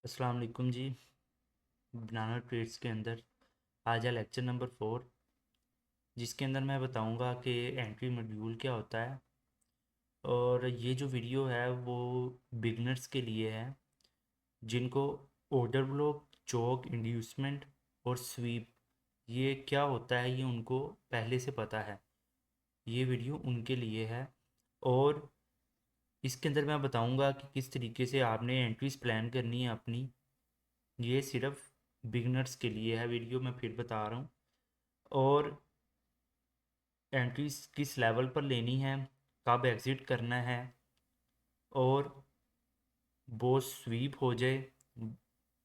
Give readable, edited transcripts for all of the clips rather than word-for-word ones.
अस्सलाम वालेकुम जी। बनाना ट्रेड्स के अंदर आज है लेक्चर नंबर 4, जिसके अंदर मैं बताऊंगा कि एंट्री मॉड्यूल क्या होता है। और ये जो वीडियो है वो बिगनर्स के लिए है, जिनको ऑर्डर ब्लॉक, चौक, इंड्यूसमेंट और स्वीप ये क्या होता है ये उनको पहले से पता है। ये वीडियो उनके लिए है। और इसके अंदर मैं बताऊंगा कि किस तरीके से आपने एंट्रीज प्लान करनी है अपनी। ये सिर्फ बिगनर्स के लिए है वीडियो, मैं फिर बता रहा हूँ। और एंट्रीज किस लेवल पर लेनी है, कब एग्ज़िट करना है, और वो स्वीप हो जाए,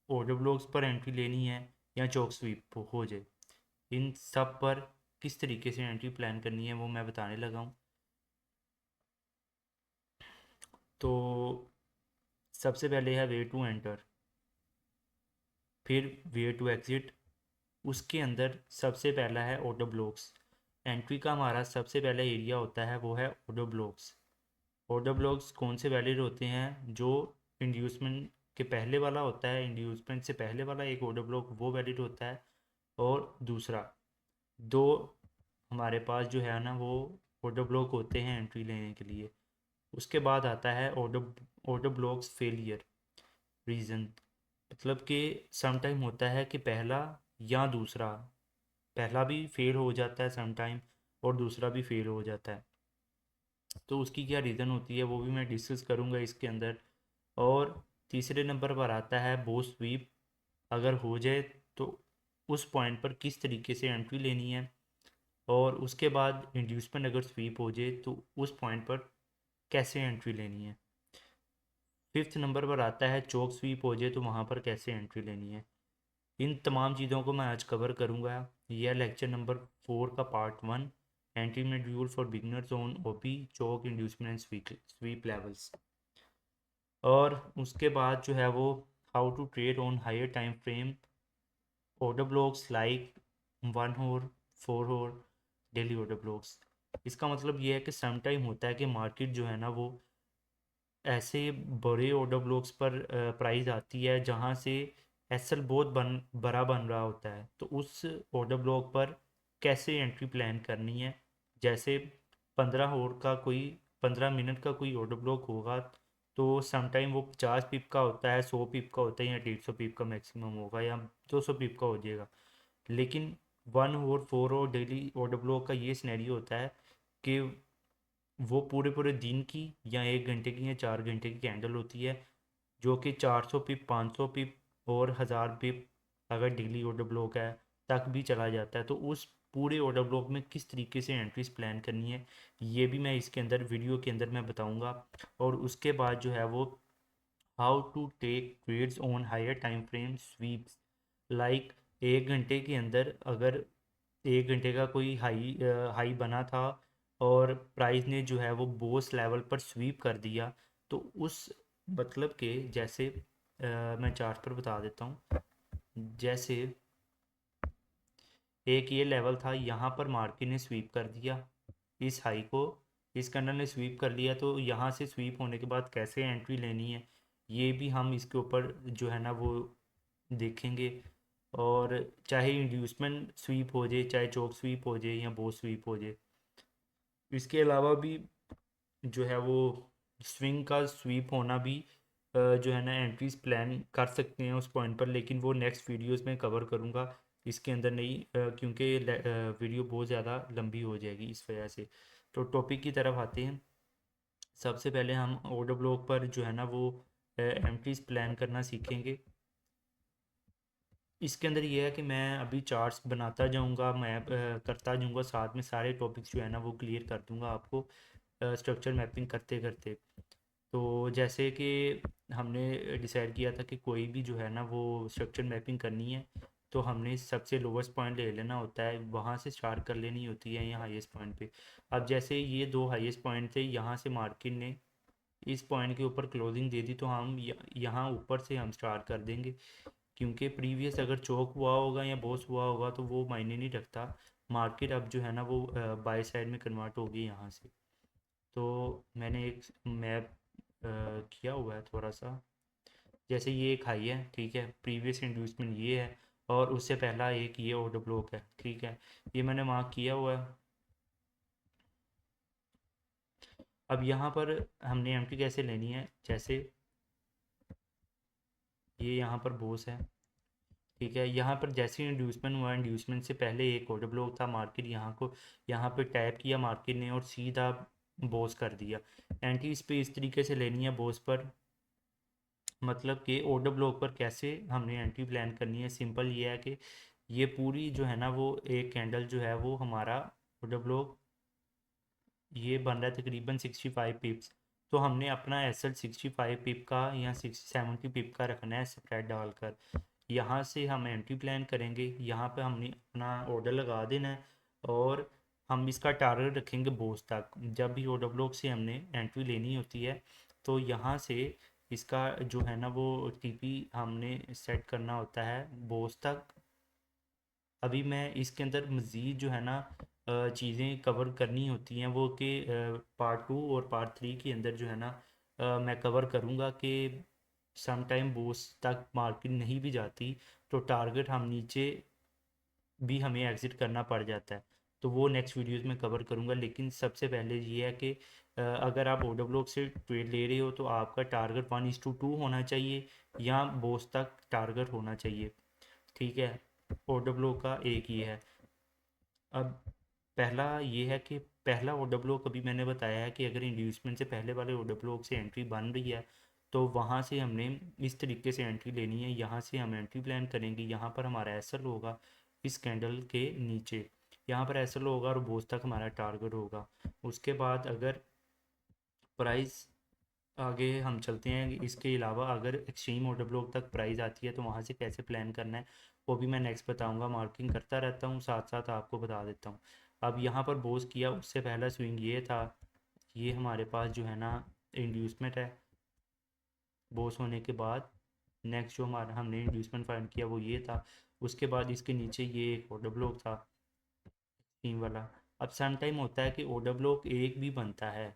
ऑर्डर ब्लॉक्स पर एंट्री लेनी है या चौक स्वीप हो जाए, इन सब पर किस तरीके से एंट्री प्लान करनी है वो मैं बताने लगा हूँ। तो सबसे पहले है वे टू एंटर, फिर वे टू एग्ज़िट। उसके अंदर सबसे पहला है ऑर्डर ब्लॉक्स। एंट्री का हमारा सबसे पहला एरिया होता है वो है ऑर्डर ब्लॉक्स। ऑर्डर ब्लॉक्स कौन से वैलिड होते हैं? जो इंड्यूसमेंट के पहले वाला होता है, इंड्यूसमेंट से पहले वाला एक ऑर्डर ब्लॉक वो वैलिड होता है। और दूसरा दो हमारे पास जो है ना वो ऑर्डर ब्लॉक होते हैं एंट्री लेने के लिए। उसके बाद आता है order order blocks failure reason. मतलब कि सम टाइम होता है कि पहला या दूसरा, पहला भी फेल हो जाता है सम टाइम और दूसरा भी फेल हो जाता है। तो उसकी क्या रीज़न होती है वो भी मैं डिस्कस करूँगा इसके अंदर। और तीसरे नंबर पर आता है बो स्वीप। अगर हो जाए तो उस पॉइंट पर किस तरीके से एंट्री लेनी है। और उसके बाद इंड्यूसमेंट अगर स्वीप हो जाए तो उस पॉइंट पर कैसे एंट्री लेनी है। फिफ्थ नंबर पर आता है चौक स्वीप हो जाए तो वहाँ पर कैसे एंट्री लेनी है। इन तमाम चीज़ों को मैं आज कवर करूँगा। यह लेक्चर नंबर 4 का part 1, entry module for beginners on OP chock inducement and sweep levels. और उसके बाद जो है वो how to trade on higher time frame order blocks like 1 hour, 4 hour daily order blocks. इसका मतलब ये है कि सम टाइम होता है कि मार्केट जो है ना वो ऐसे बड़े ऑर्डर ब्लॉक्स पर प्राइस आती है जहाँ से एसएल बहुत बड़ा बन रहा होता है। तो उस ऑर्डर ब्लॉक पर कैसे एंट्री प्लान करनी है। जैसे 15 आवर का कोई 15 मिनट का कोई ऑर्डर ब्लॉक होगा तो समटाइम वो 50 पिप का होता है, 100 पिप का होता है या 150 पिप का मैक्सिमम होगा या 200 पिप का हो जाएगा। लेकिन 1 और 4 और डेली ऑर्डर ब्लॉक का ये सिनेरियो होता है कि वो पूरे पूरे दिन की या 1 घंटे की या 4 घंटे की कैंडल होती है, जो कि 400 पिप, 500 पिप और 1000 पिप अगर डेली ऑर्डर ब्लॉक है तक भी चला जाता है। तो उस पूरे ऑर्डर ब्लॉक में किस तरीके से एंट्रीज प्लान करनी है ये भी मैं इसके अंदर वीडियो के अंदर मैं बताऊंगा। और उसके बाद जो है वो how to take trades on higher time frame sweeps like 1 घंटे के अंदर अगर 1 घंटे का कोई हाई बना था और प्राइस ने जो है वो बोस लेवल पर स्वीप कर दिया। तो उस मतलब के जैसे मैं चार्ट पर बता देता हूँ। जैसे एक ये लेवल था, यहाँ पर मार्केट ने स्वीप कर दिया इस हाई को, इस कैंडल ने स्वीप कर लिया। तो यहाँ से स्वीप होने के बाद कैसे एंट्री लेनी है ये भी हम इसके ऊपर जो है ना वो देखेंगे। और चाहे इंड्यूसमेंट स्वीप हो जाए, चाहे चौक स्वीप हो जाए या बो स्वीप हो जाए, इसके अलावा भी जो है वो स्विंग का स्वीप होना भी जो है ना एंट्रीज प्लान कर सकते हैं उस पॉइंट पर। लेकिन वो नेक्स्ट वीडियोस में कवर करूँगा, इसके अंदर नहीं, क्योंकि वीडियो बहुत ज़्यादा लंबी हो जाएगी इस वजह से। तो टॉपिक की तरफ आते हैं। सबसे पहले हम ऑर्डर ब्लॉक पर जो है ना वो एंट्रीज प्लान करना सीखेंगे। इसके अंदर ये है कि मैं अभी चार्ट्स बनाता जाऊंगा, मैप करता जाऊंगा, साथ में सारे टॉपिक्स जो है ना वो क्लियर कर दूंगा आपको स्ट्रक्चर मैपिंग करते करते। तो जैसे कि हमने डिसाइड किया था कि कोई भी जो है ना वो स्ट्रक्चर मैपिंग करनी है तो हमने सबसे लोवेस्ट पॉइंट ले लेना होता है, वहाँ से स्टार्ट कर लेनी होती है यहाँ हाईएस्ट पॉइंट पे। अब जैसे ये दो हाईएस्ट पॉइंट थे, यहाँ से मार्केट ने इस पॉइंट के ऊपर क्लोजिंग दे दी तो हम यहाँ ऊपर से हम स्टार्ट कर देंगे। क्योंकि प्रीवियस अगर चौक हुआ होगा या बॉस हुआ होगा तो वो मायने नहीं रखता। मार्केट अब जो है ना वो बाय साइड में कन्वर्ट होगी यहाँ से। तो मैंने एक मैप किया हुआ है थोड़ा सा, जैसे ये एक हाई है, ठीक है, प्रीवियस इंड्यूसमेंट ये है, और उससे पहला एक ये ऑर्डर ब्लॉक है, ठीक है, ये मैंने मार्क किया हुआ है। अब यहाँ पर हमने एंट्री कैसे लेनी है, जैसे ये यहाँ पर बोस है, ठीक है, यहाँ पर जैसे इंड्यूसमेंट हुआ, इंड्यूसमेंट से पहले एक ऑर्डर ब्लॉक था, मार्केट यहाँ पे टैप किया मार्केट ने और सीधा बोस कर दिया। एंट्री इस पे इस तरीके से लेनी है बोस पर, मतलब कि ऑर्डर ब्लॉक पर कैसे हमने एंट्री प्लान करनी है। सिंपल ये है कि ये पूरी जो है ना वो एक कैंडल जो है वो हमारा ऑर्डर ब्लॉक ये बन रहा है तकरीबन 65 पिप्स। तो हमने अपना एस एल 65 पिप का या 70 पिप का रखना है स्प्रेड डालकर। यहाँ से हम एंट्री प्लान करेंगे, यहाँ पे हमने अपना ऑर्डर लगा देना है, और हम इसका टारगेट रखेंगे बोस तक। जब भी ऑर्डर ब्लॉक से हमने एंट्री लेनी होती है तो यहाँ से इसका जो है ना वो टीपी हमने सेट करना होता है बोस तक। अभी मैं इसके अंदर मज़ीद जो है ना चीज़ें कवर करनी होती हैं वो कि पार्ट 2 और पार्ट 3 के अंदर जो है ना मैं कवर करूँगा कि सम टाइम बोस तक मार्केट नहीं भी जाती तो टारगेट हम नीचे भी हमें एग्ज़िट करना पड़ जाता है। तो वो नेक्स्ट वीडियोज़ में कवर करूँगा, लेकिन सबसे पहले ये है कि अगर आप ऑर्डर ब्लॉक से ट्रेड ले रहे हो तो आपका टारगेट 1:2 होना चाहिए या बोस तक टारगेट होना चाहिए, ठीक है। ऑर्डर ब्लॉक का एक ही है। अब पहला ये है कि पहला ऑर्डर ब्लॉक अभी मैंने बताया है कि अगर इंड्यूसमेंट से पहले वाले ऑर्डर ब्लॉक से एंट्री बन रही है तो वहाँ से हमने इस तरीके से एंट्री लेनी है। यहाँ से हम एंट्री प्लान करेंगे, यहाँ पर हमारा एसएल होगा इस कैंडल के नीचे, यहाँ पर एसएल होगा और बोस तक हमारा टारगेट होगा। उसके बाद अगर प्राइस आगे हम चलते हैं कि इसके अलावा अगर एक्सट्रीम ऑर्डर ब्लॉक तक प्राइस आती है तो वहाँ से कैसे प्लान करना है वो भी मैं नेक्स्ट बताऊंगा। मार्किंग करता रहता हूँ, साथ साथ आपको बता देता हूँ। अब यहाँ पर बोस किया, उससे पहला स्विंग ये था, ये हमारे पास जो है ना इंड्यूसमेंट है। बोस होने के बाद नेक्स्ट जो हमारा हमने इंड्यूसमेंट फाइंड किया वो ये था। उसके बाद इसके नीचे ये एक ऑर्डर ब्लॉक था तीन वाला। अब सम टाइम होता है कि ऑर्डर ब्लॉक एक भी बनता है,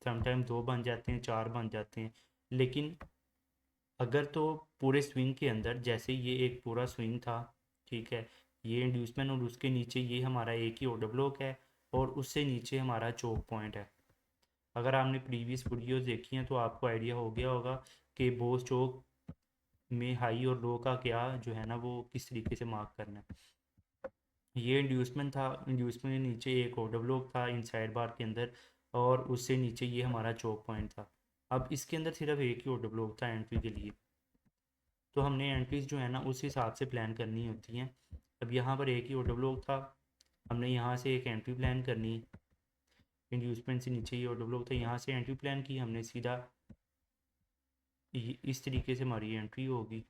समटाइम दो बन जाते हैं, चार बन जाते हैं, लेकिन अगर तो पूरे स्विंग के अंदर जैसे ये एक पूरा स्विंग था, ठीक है, ये इंड्यूसमेंट और उसके नीचे ये हमारा एक ही ऑर्डर ब्लॉक है और उससे नीचे हमारा चोक पॉइंट है। अगर आपने प्रीवियस वीडियोस देखी हैं तो आपको आइडिया हो गया होगा कि बोस चोक में हाई और लो का क्या जो है ना वो किस तरीके से मार्क करना है। ये इंड्यूसमेंट था, इंड्यूसमेंट के नीचे एक ऑर्डर ब्लॉक था इनसाइड बार के अंदर, और उससे नीचे ये हमारा चोक पॉइंट था। अब इसके अंदर सिर्फ एक ही ऑर्डर ब्लॉक था एंट्री के लिए, तो हमने एंट्रीज जो है ना उस हिसाब से प्लान करनी होती हैं। अब यहाँ पर एक ही ऑर्डर ब्लॉक था, हमने यहाँ से एक एंट्री प्लान करनी, इंड्यूसमेंट से नीचे ये ऑर्डर ब्लॉक था, यहाँ से एंट्री प्लान की हमने सीधा इस तरीके से हमारी एंट्री होगी।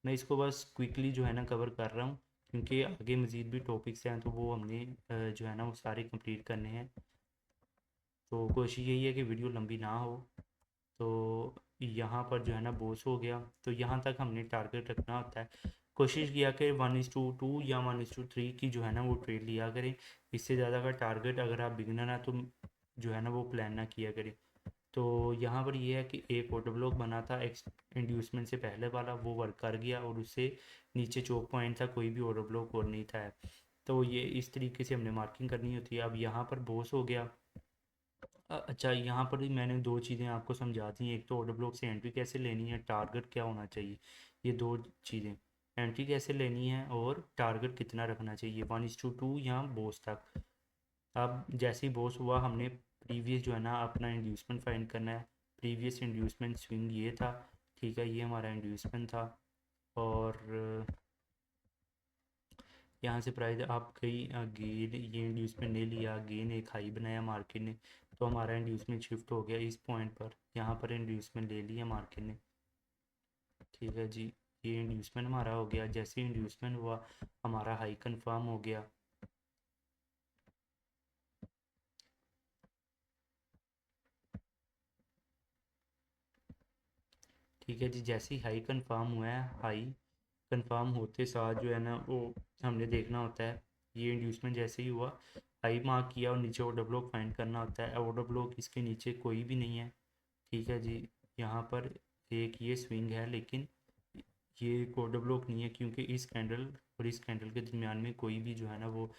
मैं इसको बस क्विकली जो है ना कवर कर रहा हूँ क्योंकि आगे मज़ीद भी टॉपिक्स हैं तो वो हमने जो है ना वो सारे कंप्लीट करने हैं। तो कोशिश यही है कि वीडियो लंबी ना हो। तो यहाँ पर जो है ना बॉस हो गया, तो यहाँ तक हमने टारगेट रखना होता है। कोशिश किया कि 1:2 या 1:3 की जो है ना वो ट्रेड लिया करें। इससे ज़्यादा का टारगेट अगर आप बिगनर हैं तो जो है ना वो प्लान ना किया करें। तो यहाँ पर ये है कि एक ऑर्डर ब्लॉक बना था एक्स इंड्यूसमेंट से पहले वाला, वो वर्क कर गया और उससे नीचे चोक पॉइंट था, कोई भी ऑर्डर ब्लॉक और नहीं था। तो ये इस तरीके से हमने मार्किंग करनी होती है। अब यहाँ पर बॉस हो गया। अच्छा, यहाँ पर भी मैंने दो चीज़ें आपको समझा दी हैं, एक तो ऑर्डर ब्लॉक से एंट्री कैसे लेनी है, टारगेट क्या होना चाहिए, ये दो चीज़ें, एंट्री कैसे लेनी है और टारगेट कितना रखना चाहिए 1:2 या बॉस तक। अब जैसे ही बॉस हुआ हमने प्रीवियस जो है ना अपना इंड्यूसमेंट फाइंड करना है। प्रीवियस इंड्यूसमेंट स्विंग ये था, ठीक है, ये हमारा इंड्यूसमेंट था, और यहाँ से प्राइस आप कई गेन ये इंड्यूसमेंट ले लिया, गेन एक हाई बनाया मार्केट ने, तो हमारा इंड्यूसमेंट शिफ्ट हो गया इस पॉइंट पर, यहाँ पर इंड्यूसमेंट ले लिया मार्केट ने, ठीक है जी। ये इंड्यूसमेंट हमारा हो गया, जैसे इंड्यूसमेंट हुआ हमारा हाई कंफर्म हो गया। ठीक है जी, जैसे ही हाई कंफर्म हुआ है, हाई कंफर्म होते साथ जो है ना वो हमने देखना होता है, ये इंड्यूसमेंट जैसे ही हुआ हाई मार्क किया और नीचे ऑर्डर ब्लॉक फाइंड करना होता है। ऑर्डर ब्लॉक इसके नीचे कोई भी नहीं है, ठीक है जी। यहाँ पर एक ये स्विंग है, लेकिन ये एक ऑर्डर ब्लॉक नहीं है, क्योंकि इस कैंडल और इस कैंडल के दरमियान में कोई भी जो है ना वो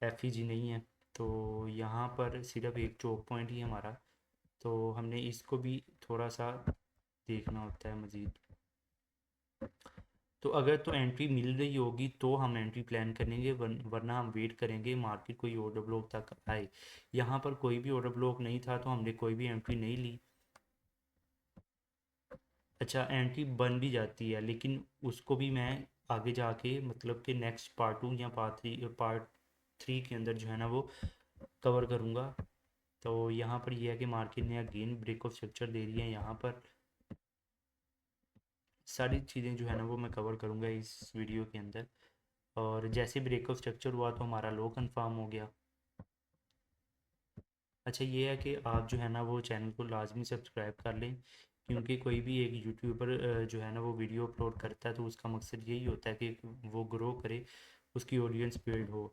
एफ नहीं है। तो यहाँ पर सिर्फ एक चौक पॉइंट ही हमारा, तो हमने इसको भी थोड़ा सा देखना होता है मज़ीद। तो अगर तो एंट्री मिल रही होगी तो हम एंट्री प्लान करेंगे, वरना हम वेट करेंगे मार्केट कोई ऑर्डर ब्लॉक तक आए। यहाँ पर कोई भी ऑर्डर ब्लॉक नहीं था तो हमने कोई भी एंट्री नहीं ली। अच्छा, एंट्री बन भी जाती है, लेकिन उसको भी मैं आगे जाके मतलब कि नेक्स्ट पार्ट 2 या पार्ट 3 के अंदर जो है ना वो कवर करूँगा। तो यहाँ पर यह है कि मार्केट ने अगेन ब्रेक ऑफ स्ट्रक्चर दे दिया है। यहाँ पर सारी चीज़ें जो है ना वो मैं कवर करूँगा इस वीडियो के अंदर। और जैसे ब्रेक ऑफ स्ट्रक्चर हुआ तो हमारा लो कंफर्म हो गया। अच्छा, ये है कि आप जो है ना वो चैनल को लाजमी सब्सक्राइब कर लें, क्योंकि कोई भी एक यूट्यूबर जो है ना वो वीडियो अपलोड करता है तो उसका मकसद यही होता है कि वो ग्रो करे, उसकी ऑडियंस बिल्ड हो।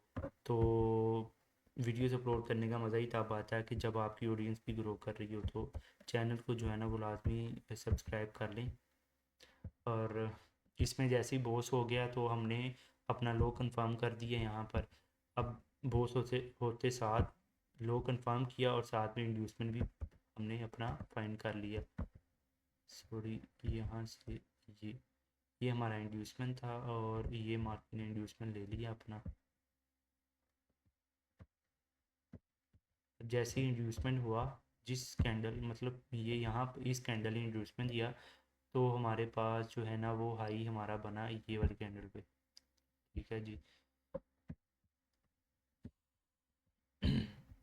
तो वीडियोस अपलोड करने का मज़ा ही तब आता है कि जब आपकी ऑडियंस भी ग्रो कर रही हो। तो चैनल को जो है ना वो लाजमी सब्सक्राइब कर लें। और इसमें जैसे ही बॉस हो गया तो हमने अपना लो कंफर्म कर दिया यहाँ पर। अब बॉस होते होते साथ लो कंफर्म किया और साथ में इंड्यूसमेंट भी हमने अपना फाइंड कर लिया। सॉरी, यहाँ से ये हमारा इंड्यूसमेंट था और ये मार्केट ने इंड्यूसमेंट ले लिया अपना। जैसे ही इंड्यूसमेंट हुआ, जिस कैंडल मतलब ये यहाँ इस कैंडल ने इंड्यूसमेंट दिया, तो हमारे पास जो है ना वो हाई हमारा बना ये वाली कैंडल पे, ठीक है जी।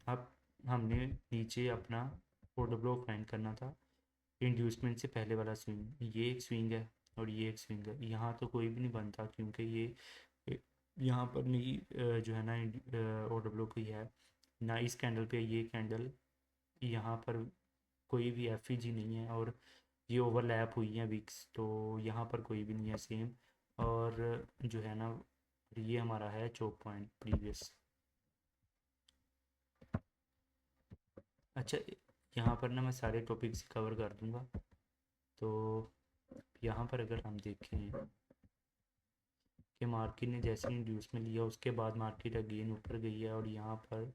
अब हमने नीचे अपना ऑर्डर ब्लॉक फाइंड करना था। इंड्यूसमेंट से पहले वाला स्विंग, ये एक स्विंग है और ये एक स्विंग है। यहाँ तो कोई भी नहीं बनता, क्योंकि ये यहाँ पर नहीं जो है ना ऑर्डर ब्लॉक ही है ना। इस कैंडल पे ये कैंडल यहाँ पर कोई भी एफ नहीं है, और ये ओवरलैप हुई है विक्स, तो यहाँ पर कोई भी नहीं है सेम। और जो है ना ये हमारा है चौक पॉइंट प्रीवियस। अच्छा, यहाँ पर ना मैं सारे टॉपिक्स कवर कर दूँगा। तो यहाँ पर अगर हम देखें कि मार्केट ने जैसे इंड्यूसमेंट लिया उसके बाद मार्केट अगेन ऊपर गई है और यहाँ पर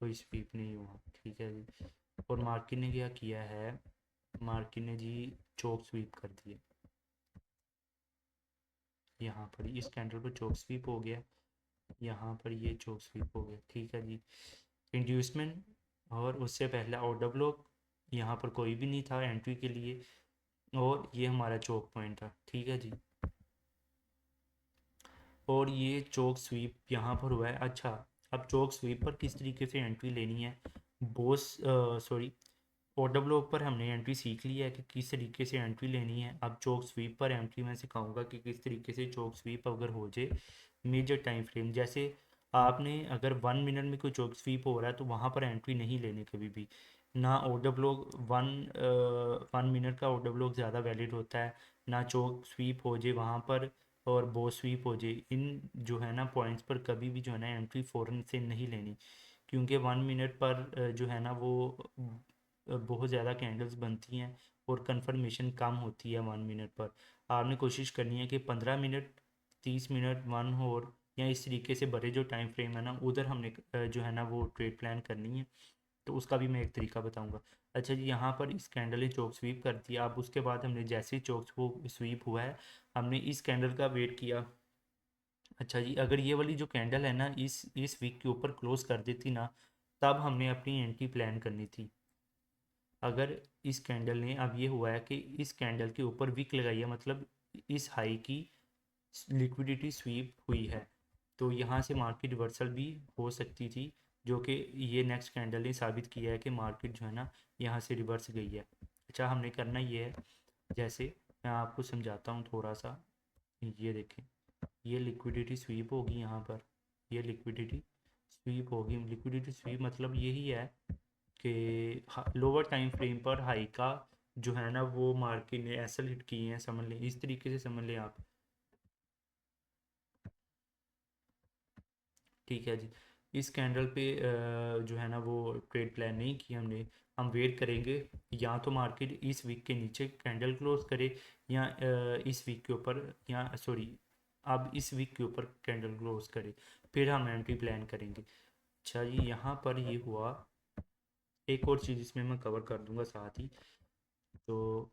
कोई स्वीप नहीं हुआ, ठीक है जी। और मार्केट ने क्या किया है, मार्केट ने जी चोक स्वीप कर दिया। यहाँ पर इस कैंडल पर चोक स्वीप हो गया, यहाँ पर ये चोक स्वीप हो गया, ठीक है जी। इंड्यूसमेंट और उससे पहले ऑर्डर ब्लॉक, यहाँ पर कोई भी नहीं था एंट्री के लिए, और ये हमारा चोक पॉइंट था, ठीक है जी। और ये चोक स्वीप यहाँ पर हुआ है। अच्छा, अब चोक स्वीप पर किस तरीके से एंट्री लेनी है, बोस सॉरी ऑर्डर ब्लॉक पर हमने एंट्री सीख लिया है कि किस तरीके से एंट्री लेनी है। अब चोक स्वीप पर एंट्री मैं सिखाऊंगा कि किस तरीके से चोक स्वीप अगर हो जाए मेजर टाइम फ्रेम, जैसे आपने अगर 1 मिनट में कोई चोक स्वीप हो रहा है तो वहाँ पर एंट्री नहीं लेनी कभी भी ना। ऑर्डर ब्लॉक 1 मिनट का ऑर्डर ब्लॉक ज़्यादा वैलिड होता है, ना चोक स्वीप हो जाए वहाँ पर और बो स्वीप हो जाए। इन जो है ना पॉइंट्स पर कभी भी जो है ना एंट्री फ़ौरन से नहीं लेनी, क्योंकि 1 मिनट पर जो है ना वो बहुत ज़्यादा कैंडल्स बनती हैं और कंफर्मेशन कम होती है 1 मिनट पर। आपने कोशिश करनी है कि 15 मिनट, 30 मिनट, 1 आवर या इस तरीके से बड़े जो टाइम फ्रेम है ना उधर हमने जो है ना वो ट्रेड प्लान करनी है। तो उसका भी मैं एक तरीका बताऊंगा। अच्छा जी, यहाँ पर इस कैंडल ने चौक स्वीप कर दिया। अब उसके बाद हमने जैसे ही चौक वो स्वीप हुआ है, हमने इस कैंडल का वेट किया। अच्छा जी, अगर ये वाली जो कैंडल है ना इस वीक के ऊपर क्लोज कर देती ना, तब हमने अपनी एंट्री प्लान करनी थी। अगर इस कैंडल ने, अब ये हुआ है कि इस कैंडल के ऊपर विक लगाई है, मतलब इस हाई की लिक्विडिटी स्वीप हुई है, तो यहाँ से मार्केट रिवर्सल भी हो सकती थी, जो कि ये नेक्स्ट कैंडल ने साबित किया है कि मार्केट जो है ना यहाँ से रिवर्स गई है। अच्छा, हमने करना ये है, जैसे मैं आपको समझाता हूँ थोड़ा सा। ये देखें, ये लिक्विडिटी स्वीप होगी यहाँ पर, ये लिक्विडिटी स्वीप होगी। लिक्विडिटी स्वीप मतलब यही है कि लोअर टाइम फ्रेम पर हाई का जो है ना वो मार्केट ने एसल हिट किए हैं, समझ लें, इस तरीके से समझ लें आप, ठीक है जी। इस कैंडल पे जो है ना वो ट्रेड प्लान नहीं की हमने। हम वेट करेंगे, या तो मार्केट इस वीक के नीचे कैंडल क्लोज करे, या इस वीक के ऊपर, या सॉरी अब इस वीक के ऊपर कैंडल क्लोज करे, फिर हम एंट्री प्लान करेंगे। अच्छा जी, यहाँ पर ये हुआ। एक और चीज़ इसमें मैं कवर कर दूंगा साथ ही। तो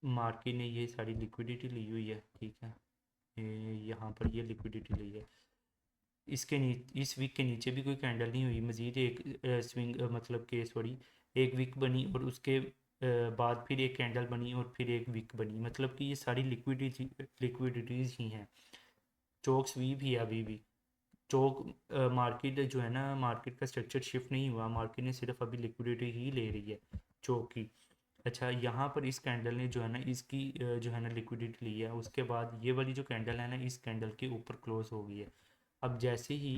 मार्केट ने ये सारी लिक्विडिटी ली हुई है, ठीक है। यहाँ पर ये लिक्विडिटी ली है। इसके इस वीक के नीचे भी कोई कैंडल नहीं हुई, मज़ीद एक स्विंग मतलब के सॉरी एक वीक बनी, और उसके बाद फिर एक कैंडल बनी, और फिर एक वीक बनी। मतलब कि ये सारी लिक्विडिटीज़ ही हैं। चोक स्वीप ही है अभी भी। चोक मार्केट जो है ना, मार्केट का स्ट्रक्चर शिफ्ट नहीं हुआ, मार्केट ने सिर्फ अभी लिक्विडिटी ही ले रही है चोक की। अच्छा, यहाँ पर इस कैंडल ने जो है ना इसकी जो है ना लिक्विडिटी ली है, उसके बाद ये वाली जो कैंडल है ना इस कैंडल के ऊपर क्लोज हो गई है। अब जैसे ही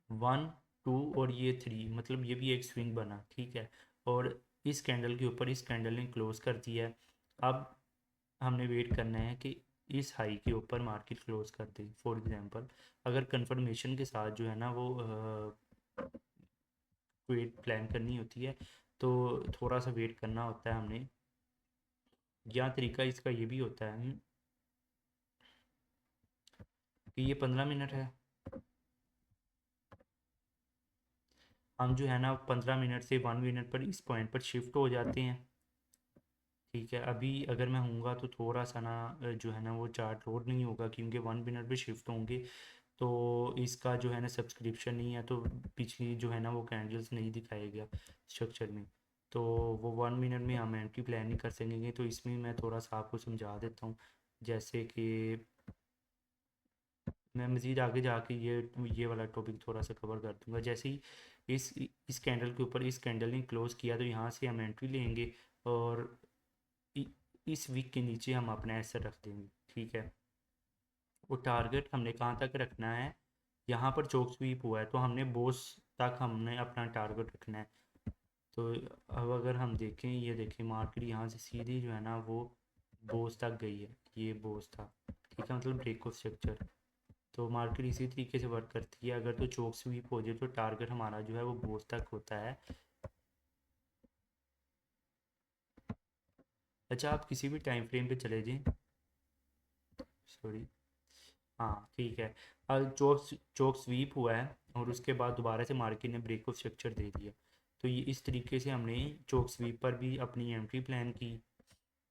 1 2 और ये 3, मतलब ये भी एक स्विंग बना, ठीक है। और इस कैंडल के ऊपर इस कैंडल ने क्लोज कर दिया है। अब हमने वेट करना है कि इस हाई के ऊपर मार्केट क्लोज कर दे। फॉर एग्जांपल अगर कंफर्मेशन के साथ जो है ना वो वेट प्लान करनी होती है, तो थोड़ा सा वेट करना होता है हमने। या तरीका इसका ये भी होता है कि ये 15 मिनट है, हम जो है ना 15 मिनट से 1 मिनट पर इस पॉइंट पर शिफ्ट हो जाते हैं, ठीक है। अभी अगर मैं हूँगा तो थोड़ा सा ना जो है ना वो चार्ट लोड नहीं होगा, क्योंकि 1 मिनट पे शिफ्ट होंगे तो इसका जो है ना सब्सक्रिप्शन नहीं है, तो पिछली जो है ना वो कैंडल्स नहीं दिखाएगा स्ट्रक्चर में। तो वो 1 मिनट में हम एंट्री प्लान नहीं कर सकेंगे। तो इसमें मैं थोड़ा सा आपको समझा देता हूँ। जैसे कि मैं मज़ीद आगे जाके ये वाला टॉपिक थोड़ा सा कवर कर दूंगा। जैसे ही इस कैंडल के ऊपर इस कैंडल ने क्लोज़ किया, तो यहाँ से हम एंट्री लेंगे, और इ, इस वीक के नीचे हम अपना एसेट रख देंगे, ठीक है। वो टारगेट हमने कहाँ तक रखना है, यहाँ पर चोक स्वीप हुआ है तो हमने बोस तक हमने अपना टारगेट रखना है। तो अब अगर हम देखें, ये देखें मार्केट यहाँ से सीधी जो है ना वो बोस तक गई है, ये बोस था, ठीक है, मतलब ब्रेक ऑफ स्ट्रक्चर। तो मार्केट इसी तरीके से वर्क करती है। अगर तो चोक स्वीप हो जाए तो टारगेट हमारा जो है वो बोस तक होता है। अच्छा, आप किसी भी टाइम फ्रेम पे चले जाएं, सॉरी, हाँ ठीक है। अब चोक स्वीप हुआ है, और उसके बाद दोबारा से मार्केट ने ब्रेक ऑफ स्ट्रक्चर दे दिया। तो ये इस तरीके से हमने चोक स्वीप पर भी अपनी एंट्री प्लान की।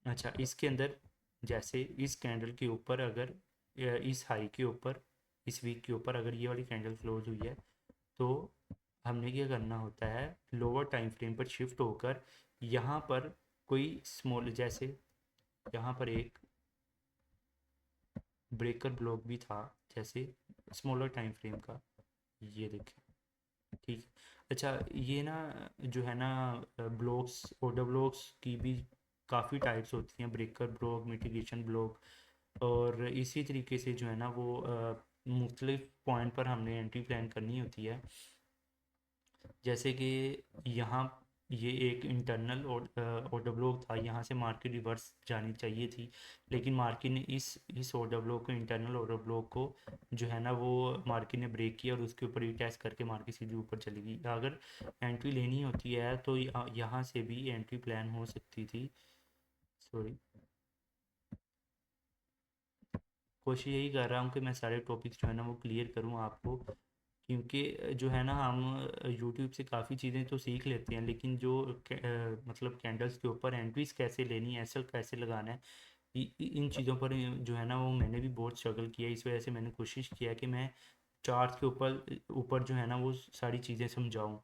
अच्छा, इसके अंदर जैसे इस कैंडल के ऊपर अगर इस हाई के ऊपर इस वीक के ऊपर अगर ये वाली कैंडल क्लोज हुई है, तो हमने क्या करना होता है, लोअर टाइम फ्रेम पर शिफ्ट होकर यहाँ पर कोई स्मॉल, जैसे यहाँ पर एक ब्रेकर ब्लॉक भी था, जैसे स्मॉलर टाइम फ्रेम का, ये देखें, ठीक है। अच्छा, ये ना जो है ना ब्लॉक्स, ऑर्डर ब्लॉक्स की भी काफ़ी टाइप्स होती हैं, ब्रेकर ब्लॉक, मिटिगेशन ब्लॉक। और इसी तरीके से जो है ना वो मुख्तलिफ पॉइंट पर हमने एंट्री प्लान करनी होती है। जैसे कि यहाँ ये एक इंटरनल ऑर्डर ब्लॉक था, यहाँ से मार्केट रिवर्स जानी चाहिए थी, लेकिन मार्केट ने इस ऑर्डर ब्लॉक को, इंटरनल ऑर्डर ब्लॉक को जो है ना वो मार्केट ने ब्रेक किया, और उसके ऊपर रीटेस्ट करके मार्केट सीधी ऊपर चली गई। अगर एंट्री लेनी होती है तो यहाँ से भी एंट्री प्लान हो सकती थी, सॉरी। कोशिश यही कर रहा हूँ कि मैं सारे टॉपिक्स जो है ना वो क्लियर करूँ आपको, क्योंकि जो है ना हम यूट्यूब से काफ़ी चीज़ें तो सीख लेते हैं, लेकिन जो मतलब कैंडल्स के ऊपर एंट्रीज कैसे लेनी है, एसएल कैसे लगाना है, इन चीज़ों पर जो है ना वो मैंने भी बहुत स्ट्रगल किया। इस वजह से मैंने कोशिश किया कि मैं चार्ट के ऊपर ऊपर जो है ना वो सारी चीज़ें समझाऊँ,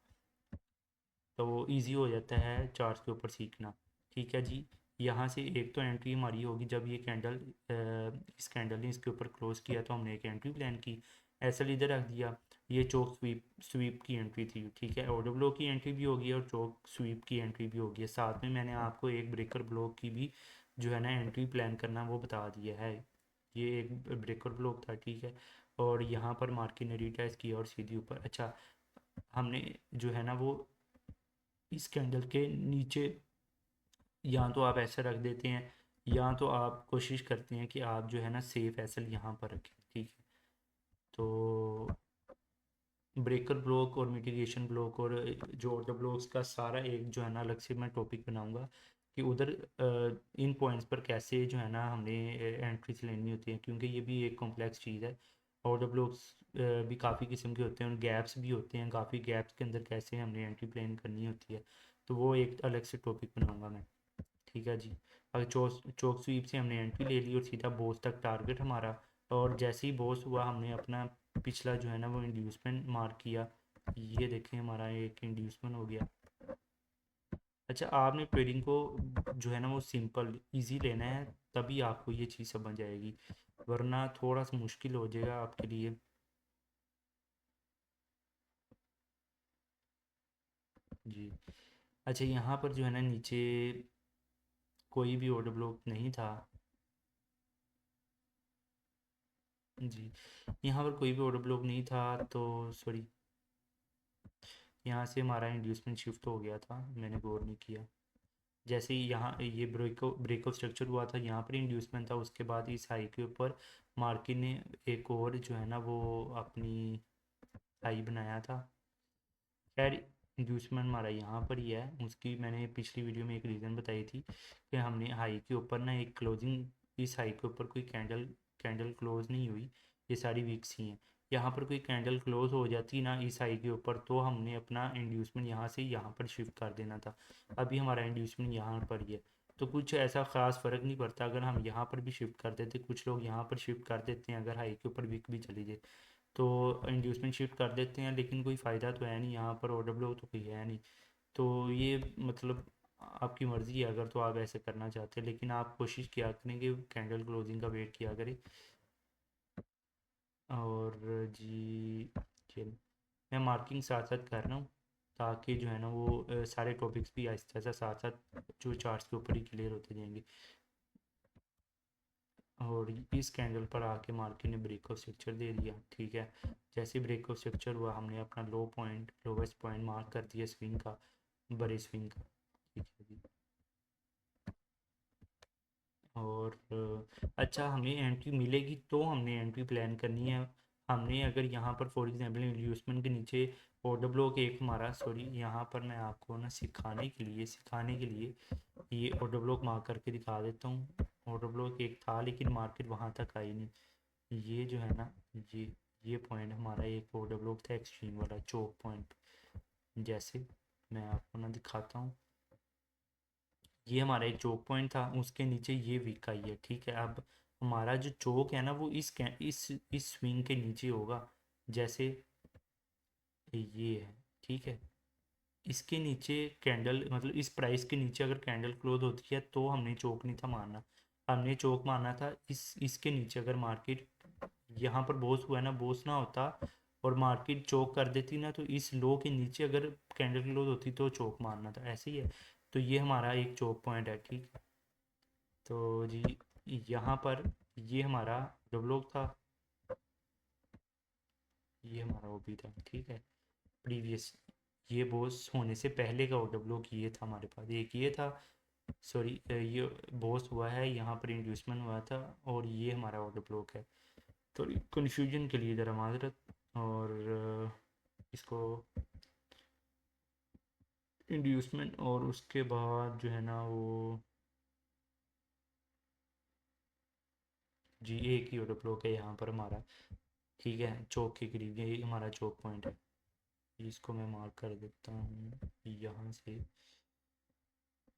तो वो ईजी हो जाता है चार्ट के ऊपर सीखना, ठीक है जी। यहाँ से एक तो एंट्री हमारी होगी जब ये कैंडल इस कैंडल ने इसके ऊपर क्लोज किया, तो हमने एक एंट्री प्लान की, एसएल इधर रख दिया। ये चोक स्वीप की एंट्री थी, ठीक है। ऑर्डर ब्लॉक की एंट्री भी होगी और चोक स्वीप की एंट्री भी होगी, साथ में मैंने आपको एक ब्रेकर ब्लॉक की भी जो है ना एंट्री प्लान करना वो बता दिया है। ये एक ब्रेकर ब्लॉक था, ठीक है। और यहाँ पर मार्केट ने रिटेस्ट किया और सीधी ऊपर। अच्छा, हमने जो है ना वो इस कैंडल के नीचे या तो आप ऐसा रख देते हैं, या तो आप कोशिश करते हैं कि आप जो है ना सेफ एसल यहाँ पर रखें, ठीक है। तो ब्रेकर ब्लॉक और मिटिगेशन ब्लॉक और जो ऑर्डर ब्लॉक्स का सारा एक जो है ना अलग से मैं टॉपिक बनाऊंगा कि उधर इन पॉइंट्स पर कैसे जो है ना हमने एंट्रीज लेनी होती है, क्योंकि ये भी एक कॉम्प्लेक्स चीज़ है। ऑर्डर ब्लॉक्स भी काफ़ी किस्म के होते हैं और गैप्स भी होते हैं, काफ़ी गैप्स के अंदर कैसे हमने एंट्री प्लान करनी होती है, तो वो एक अलग से टॉपिक बनाऊंगा मैं। ठीक है जी। अगर चौक चौक स्वीप से हमने एंट्री ले ली और सीधा बॉस तक टारगेट हमारा, और जैसे ही बॉस हुआ हमने अपना पिछला जो है ना वो इंड्यूसमेंट मार्क किया। ये देखें हमारा एक इंड्यूसमेंट हो गया। अच्छा, आपने ट्रेडिंग को जो है ना वो सिंपल इजी लेना है, तभी आपको ये चीज़ समझ आएगी, वरना थोड़ा सा मुश्किल हो जाएगा आपके लिए। जी। अच्छा, यहाँ पर जो है ना नीचे कोई भी ऑर्डर ब्लॉक नहीं था। जी। यहाँ पर कोई भी ऑर्डर ब्लॉक नहीं था, तो सॉरी, यहाँ से हमारा इंड्यूसमेंट शिफ्ट हो गया था, मैंने गौर नहीं किया। जैसे ही यहाँ ये ब्रेकआउट स्ट्रक्चर हुआ था, यहाँ पर इंड्यूसमेंट था, उसके बाद इस हाई के ऊपर मार्केट ने एक और जो है ना वो अपनी हाई बनाया था। खैर, इंड्यूसमेंट हमारा यहाँ पर ही है, उसकी मैंने पिछली वीडियो में एक रीज़न बताई थी कि हमने हाई के ऊपर ना एक क्लोजिंग, इस हाई के ऊपर कोई कैंडल कैंडल क्लोज नहीं हुई, ये सारी वीक्स ही हैं। यहाँ पर कोई कैंडल क्लोज हो जाती ना इस हाई के ऊपर, तो हमने अपना इंड्यूसमेंट यहाँ से यहाँ पर शिफ्ट कर देना था। अभी हमारा इंड्यूसमेंट यहाँ पर ही है, तो कुछ ऐसा ख़ास फ़र्क नहीं पड़ता अगर हम यहाँ पर भी शिफ्ट कर देते, कुछ लोग यहाँ पर शिफ्ट कर देते हैं अगर हाई के ऊपर वीक भी चली जाए, तो इंड्यूसमेंट शिफ्ट कर देते हैं, लेकिन कोई फ़ायदा तो है नहीं, यहाँ पर OW तो कोई है नहीं। तो ये मतलब आपकी मर्ज़ी है, अगर तो आप ऐसे करना चाहते हैं, लेकिन आप कोशिश किया करें कि कैंडल क्लोजिंग का वेट किया करें। और जी, चल मैं मार्किंग साथ साथ कर रहा हूँ, ताकि जो है ना वो सारे टॉपिक्स भी आहिस्ता आहिस्ता साथ साथ जो चार्ट्स के ऊपर ही क्लियर होते जाएंगे। और इस कैंडल पर आके मार्केट ने ब्रेकआउट स्ट्रक्चर दे दिया। ठीक है, जैसे ब्रेकआउट स्ट्रक्चर हुआ हमने अपना लोवेस्ट पॉइंट मार्क कर दिया स्विंग का, बड़े स्विंग का। ठीक है जी। और अच्छा, हमें एंट्री मिलेगी तो हमने एंट्री प्लान करनी है। हमने अगर यहाँ पर फॉर एग्जांपल इंड्यूसमेंट के नीचे ऑर्डर ब्लॉक एक हमारा, सॉरी यहाँ पर मैं आपको ना सिखाने के लिए ये ऑर्डर ब्लॉक मार्क करके दिखा देता हूँ। ऑर्डर ब्लॉक एक था लेकिन मार्केट वहाँ तक आई नहीं। ये जो है ना, ये ये पॉइंट हमारा एक ऑर्डर ब्लॉक था एक्सट्रीम वाला चोक पॉइंट। जैसे मैं आपको ना दिखाता हूँ, ये हमारा एक चोक पॉइंट था, उसके नीचे ये वीक आई है। ठीक है, अब हमारा जो चोक है ना वो इस स्विंग के नीचे होगा, जैसे ये है। ठीक है, इसके नीचे कैंडल मतलब इस प्राइस के नीचे अगर कैंडल क्लोज होती है तो हमने चोक नहीं था मारना, हमने चोक मारना था इसके नीचे। अगर मार्केट यहाँ पर बोस हुआ ना, बोस ना होता और मार्केट चोक कर देती ना, तो इस लो के नीचे अगर कैंडल क्लोज होती तो चोक मारना था, ऐसे ही है। तो ये हमारा एक चोक पॉइंट है। ठीक है, तो जी यहाँ पर ये हमारा जो ब्लॉक था, ये हमारा वो भी था। ठीक है, प्रीवियस ये बॉस होने से पहले का ऑर्डर ब्लॉक ये था हमारे पास, एक ये था, सॉरी ये बॉस हुआ है, यहाँ पर इंड्यूसमेंट हुआ था, और ये हमारा ऑर्डर ब्लॉक है। थोड़ी कन्फ्यूजन के लिए ज़रा माजरत। और इसको इंड्यूसमेंट और उसके बाद जो है ना वो जी एक ही ऑर्डर ब्लॉक है यहाँ पर हमारा। ठीक है, चौक के करीब यही हमारा चौक पॉइंट है, इसको मैं मार्क कर देता हूँ यहाँ से।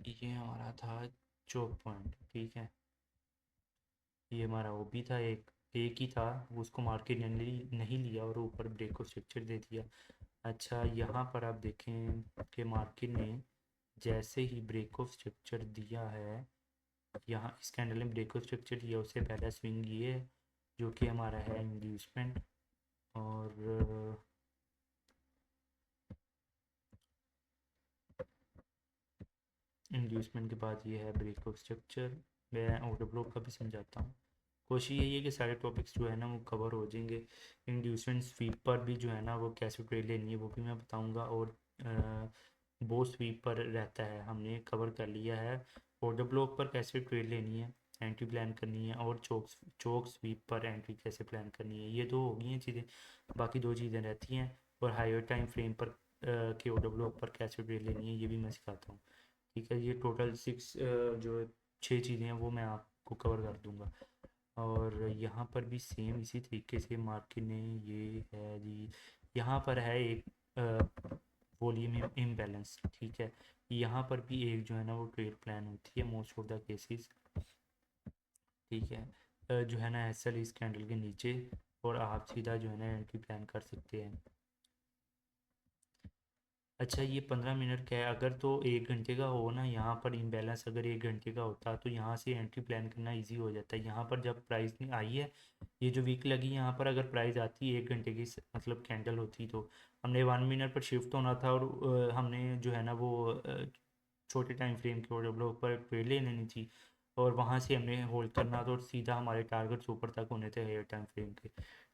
ये हमारा था चौक पॉइंट। ठीक है, ये हमारा वो भी था, एक ही था, उसको मार्केट ने नहीं लिया और ऊपर ब्रेक को स्ट्रक्चर दे दिया। अच्छा, यहाँ पर आप देखें कि मार्केट ने जैसे ही ब्रेक ऑफ स्ट्रक्चर दिया है, यहाँ इस कैंडल ने ब्रेक ऑफ स्ट्रक्चर दिया, उससे पहला स्विंग ये है जो कि हमारा है इंड्यूसमेंट। और इंड्यूसमेंट के बाद ये है ब्रेक ऑफ स्ट्रक्चर। मैं ऑर्डर ब्लॉक का भी समझाता हूँ। कोशिश यही है कि सारे टॉपिक्स जो है ना वो कवर हो जाएंगे। इंड्यूसमेंट स्वीप पर भी जो है ना वो कैसे ट्रेड लेनी है वो भी मैं बताऊंगा, और बो स्वीप पर रहता है हमने कवर कर लिया है। ऑर्डर ब्लॉक पर कैसे ट्रेड लेनी है, एंट्री प्लान करनी है और चोक स्वीप पर एंट्री कैसे प्लान करनी है। ये दो हो गई हैं चीज़ें, बाकी दो चीज़ें रहती हैं। और हायर टाइम फ्रेम पर के ऑर्डर ब्लॉक पर कैसे ट्रेड लेनी है ये भी मैं सिखाता हूँ। ठीक है, ये टोटल 6 चीज़ें हैं वो मैं आपको कवर कर दूँगा। और यहाँ पर भी सेम इसी तरीके से मार्केट ने ये है जी, यहाँ पर है एक वॉल्यूम इम्बैलेंस। ठीक है, यहाँ पर भी एक जो है ना वो ट्रेड प्लान होती है मोस्ट ऑफ द केसेस। ठीक है, जो है ना एस एल इस कैंडल के नीचे, और आप सीधा जो है ना एंट्री प्लान कर सकते हैं। अच्छा, ये 15 मिनट का है, अगर तो 1 घंटे का हो ना, यहाँ पर इम्बैलेंस अगर 1 घंटे का होता तो यहाँ से एंट्री प्लान करना इजी हो जाता है। यहाँ पर जब प्राइस नहीं आई है, ये जो वीक लगी, यहाँ पर अगर प्राइस आती 1 घंटे की मतलब कैंडल होती, तो हमने 1 मिनट पर शिफ्ट होना था, और हमने जो है ना वो छोटे टाइम फ्रेम के ऑर्डर ब्लॉक पर ट्रेड ले लेनी थी, और वहाँ से हमने होल्ड करना था, और सीधा हमारे टारगेट्स ऊपर तक होने थे हायर टाइम फ्रेम के।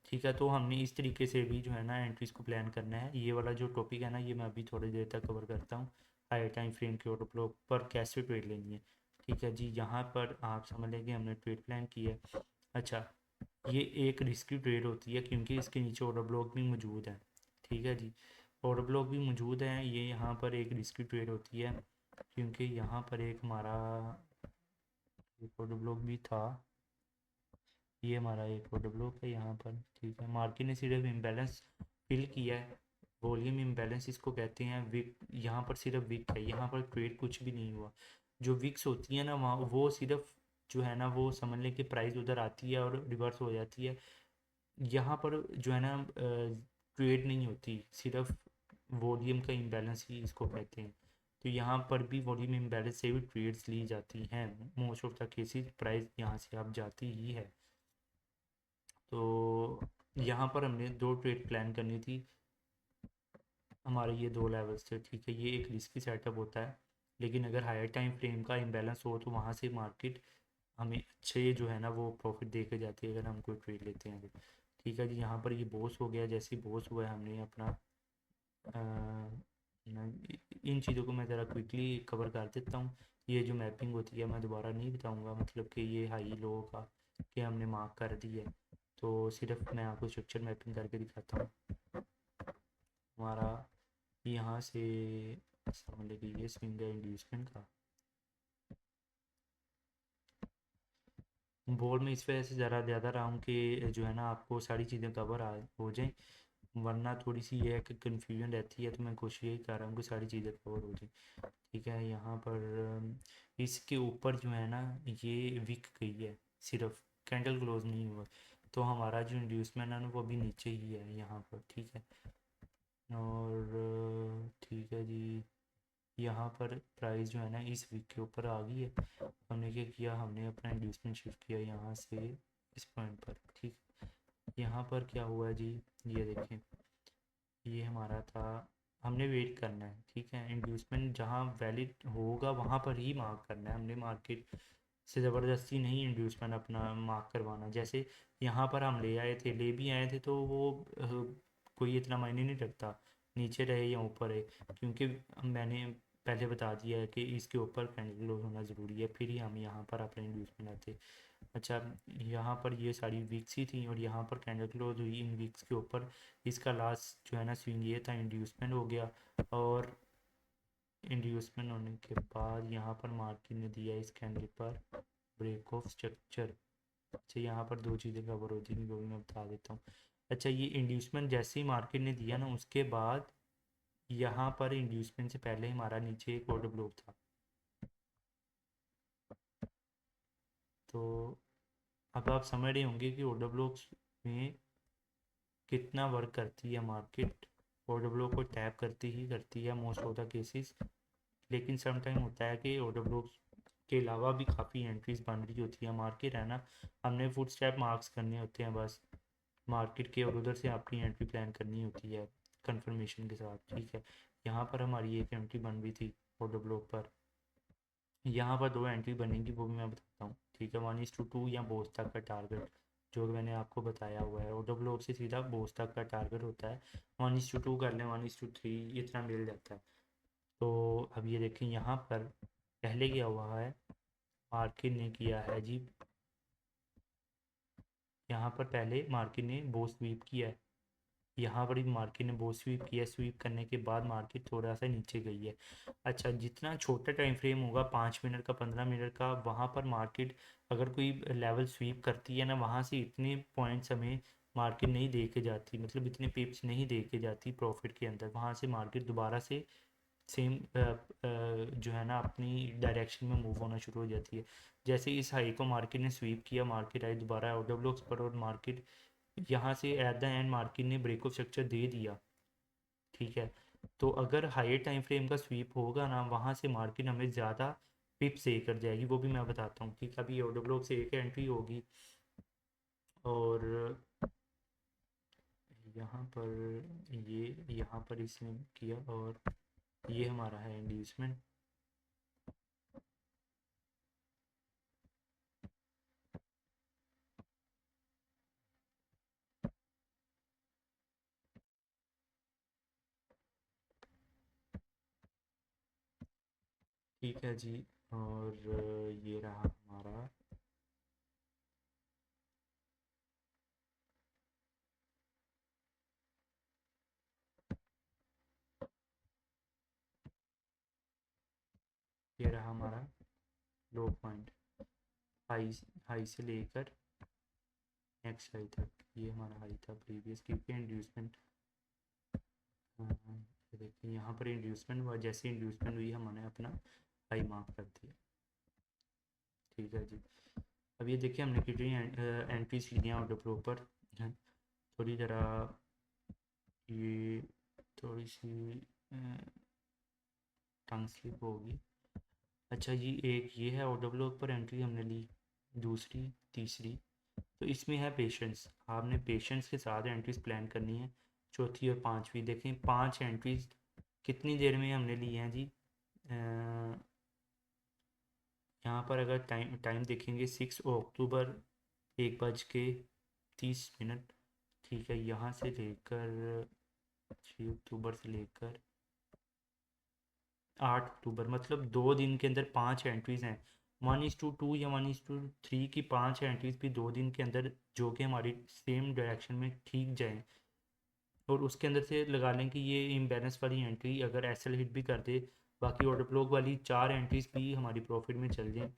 ठीक है, तो हमने इस तरीके से भी जो है ना एंट्रीज को प्लान करना है। ये वाला जो टॉपिक है ना, ये मैं अभी थोड़ी देर तक कवर करता हूँ, हायर टाइम फ्रेम के ऑर्डर ब्लॉक पर कैसे ट्रेड लेनी है। ठीक है जी, यहाँ पर आप समझ लें कि हमने ट्रेड प्लान किया है। अच्छा, ये एक रिस्की ट्रेड होती है क्योंकि इसके नीचे ऑर्डर ब्लॉक भी मौजूद है। ठीक है जी, ऑर्डर ब्लॉक भी मौजूद है, ये यहाँ पर एक रिस्की ट्रेड होती है क्योंकि यहाँ पर एक हमारा एक ऑर्डर ब्लॉक भी था, ये हमारा एक ऑर्डर ब्लॉक है यहाँ पर। ठीक है, मार्केट ने सिर्फ इम्बैलेंस फिल किया है, वॉल्यूम इम्बैलेंस इसको कहते हैं। विक यहाँ पर सिर्फ विक है, यहाँ पर ट्रेड कुछ भी नहीं हुआ। जो विक्स होती है ना वहाँ, वो सिर्फ जो है ना वो समझ लें कि प्राइस उधर आती है और रिवर्स हो जाती है। यहाँ पर जो है ना ट्रेड नहीं होती, सिर्फ वॉल्यूम का इम्बैलेंस ही इसको कहते हैं। तो यहाँ पर भी वॉल्यूम इम्बैलेंस से भी ट्रेड्स ली जाती हैं, most of the cases price यहाँ से आप जाती ही है। तो यहाँ पर हमने 2 ट्रेड प्लान करनी थी, हमारे ये 2 लेवल्स थे। ठीक है, ये एक रिस्की सेटअप होता है, लेकिन अगर हायर टाइम फ्रेम का इम्बैलेंस हो तो वहाँ से मार्केट हमें अच्छे जो है ना वो प्रॉफिट दे के जाती है अगर हम कोई ट्रेड लेते हैं तो। ठीक है जी, यहाँ पर ये बॉस हो गया, जैसे ही बॉस हुआ है हमने अपना इन चीज़ों को मैं ज़रा क्विकली कवर कर देता हूँ। ये जो मैपिंग होती है मैं दोबारा नहीं बताऊँगा, मतलब कि ये हाई लो का कि हमने मार्क कर दी है, तो सिर्फ मैं आपको स्ट्रक्चर मैपिंग करके दिखाता हूँ। हमारा यहाँ से समझ लीजिए ये स्विंग है इंड्यूसमेंट का। बोर्ड में इस वजह से ज़रा ज़्यादा रहा हूँ कि जो है ना आपको सारी चीज़ें कवर हो जाएं, वरना थोड़ी सी ये है कि कन्फ्यूजन रहती है, तो मैं कोशिश यही कर रहा हूँ कि सारी चीज़ें कवर हो जाएं। ठीक है, यहाँ पर इसके ऊपर जो है ना ये विक गई है, सिर्फ कैंडल क्लोज नहीं हुआ, तो हमारा जो इंड्यूसमेंट है ना वो अभी नीचे ही है यहाँ पर। ठीक है, और ठीक है जी, यहाँ पर प्राइस जो है ना इस वीक के ऊपर आ गई है। हमने क्या किया, हमने अपना इंड्यूसमेंट शिफ्ट किया यहाँ से इस पॉइंट पर। ठीक, यहाँ पर क्या हुआ जी, ये देखें, ये हमारा था, हमने वेट करना है। ठीक है, इंड्यूसमेंट जहाँ वैलिड होगा वहाँ पर ही मार्क करना है, हमने मार्केट से ज़बरदस्ती नहीं इंड्यूसमेंट अपना मार्क करवाना। जैसे यहाँ पर हम ले आए थे, ले भी आए थे, तो वो कोई इतना मायने नहीं रखता नीचे रहे या ऊपर है, क्योंकि मैंने पहले बता दिया है कि इसके ऊपर कैंडल क्लोज होना ज़रूरी है, फिर ही हम यहाँ पर अपने इंड्यूसमेंट आते। अच्छा, यहाँ पर ये सारी वीक्स ही थी, और यहाँ पर कैंडल क्लोज हुई इन वीक्स के ऊपर। इसका लास्ट जो है ना स्विंग ये था, इंड्यूसमेंट हो गया, और इंड्यूसमेंट होने के बाद यहाँ पर मार्केट ने दिया इस कैंडल पर ब्रेक ऑफ स्ट्रक्चर। अच्छा, यहाँ पर दो चीज़ें कवर होती हैं जो भी मैं बता देता हूँ। अच्छा, ये इंड्यूसमेंट जैसे ही मार्केट ने दिया ना, उसके बाद यहाँ पर इंड्यूसमेंट से पहले हमारा नीचे एक ऑर्डर ब्लॉक था। तो अब आप समझ रहे होंगे कि ऑर्डर ब्लॉक्स में कितना वर्क करती है मार्केट। ऑर्डर ब्लॉक को टैप करती ही करती है मोस्ट ऑफ द केसेस, लेकिन सम टाइम होता है कि ऑर्डर ब्लॉक्स के अलावा भी काफ़ी एंट्रीज बन रही होती है। मार्केट है ना, हमने फुट स्टेप मार्क्स करने होते हैं बस मार्केट के, और उधर से अपनी एंट्री प्लान करनी होती है कंफर्मेशन के साथ। ठीक है, यहाँ पर हमारी एक एंट्री बन रही थी ऑर्डर ब्लॉक पर, यहाँ पर 2 एंट्री बनेगी वो भी मैं बताता हूँ। ठीक है, 1:2 या बोस तक का टारगेट जो मैंने आपको बताया हुआ है, ऑर्डर ब्लॉक से सीधा बोस तक का टारगेट होता है। 1:2 कर लें, 1:3 इतना मिल जाता है। तो अब ये देखें, यहाँ पर पहले क्या हुआ है, मार्केट ने किया है जी, यहाँ पर पहले मार्केट ने बो स्वीप किया है, यहाँ पर भी मार्केट ने बो स्वीप किया, स्वीप करने के बाद मार्केट थोड़ा सा नीचे गई है। अच्छा, जितना छोटा टाइम फ्रेम होगा 5 मिनट का, 15 मिनट का, वहाँ पर मार्केट अगर कोई लेवल स्वीप करती है ना, वहाँ से इतने पॉइंट्स हमें मार्केट नहीं दे के जाती, मतलब इतने पिप्स नहीं दे के जाती प्रॉफिट के अंदर, वहाँ से मार्केट दोबारा से सेम जो है ना अपनी डायरेक्शन में मूव होना शुरू हो जाती है। जैसे इस हाई को मार्केट ने स्वीप किया, मार्केट आई दोबारा आउट ऑफ ब्लॉक्स पर, और मार्केट यहाँ से एट द एंड मार्केट ने ब्रेक ऑफ स्ट्रक्चर दे दिया। ठीक है, तो अगर हायर टाइम फ्रेम का स्वीप होगा ना, वहाँ से मार्केट हमें ज़्यादा पिप से कर जाएगी, वो भी मैं बताता हूँ। ठीक है, अभी ऑर्डर ब्लॉक से एक एंट्री होगी, और यहाँ पर ये यहाँ पर इसने किया, और ये हमारा है इंड्यूसमेंट। ठीक है जी, और ये रहा हमारा। ये रहा हमारा लो पॉइंट, हाई हाई से लेकर नेक्स्ट हाई तक, ये हमारा हाई था प्रीवियस, क्योंकि इंड्यूसमेंट, ये देखिए यहाँ पर इंड्यूसमेंट हुआ, जैसे इंड्यूसमेंट हुई हमने अपना हाई मार्क कर दिया। ठीक है जी, अब ये देखिए हमने कितनी एंट्रीज ली हैं ऑर्डर फ्लो पर, हैं। थोड़ी ज़रा ये थोड़ी सी टंग स्लिप होगी। अच्छा जी, एक ये है ऑर्डर ब्लॉक पर एंट्री हमने ली, दूसरी, तीसरी, तो इसमें है पेशेंस, आपने पेशेंस के साथ एंट्रीज प्लान करनी है। चौथी और पांचवी देखें, 5 एंट्रीज कितनी देर में हमने ली हैं जी। यहाँ पर अगर टाइम टाइम देखेंगे 6 अक्टूबर 1:30। ठीक है, यहाँ से लेकर 6 अक्टूबर से लेकर 8 अक्टूबर, मतलब 2 दिन के अंदर 5 एंट्रीज हैं। 1:2 या 1:3 की 5 एंट्रीज भी 2 दिन के अंदर, जो कि हमारी सेम डायरेक्शन में ठीक जाएं, और उसके अंदर से लगा लें कि ये इम्बैलेंस वाली एंट्री अगर एसएल हिट भी कर दे, बाकी ऑर्डर ब्लॉक वाली 4 एंट्रीज भी हमारी प्रॉफिट में चल जाएं,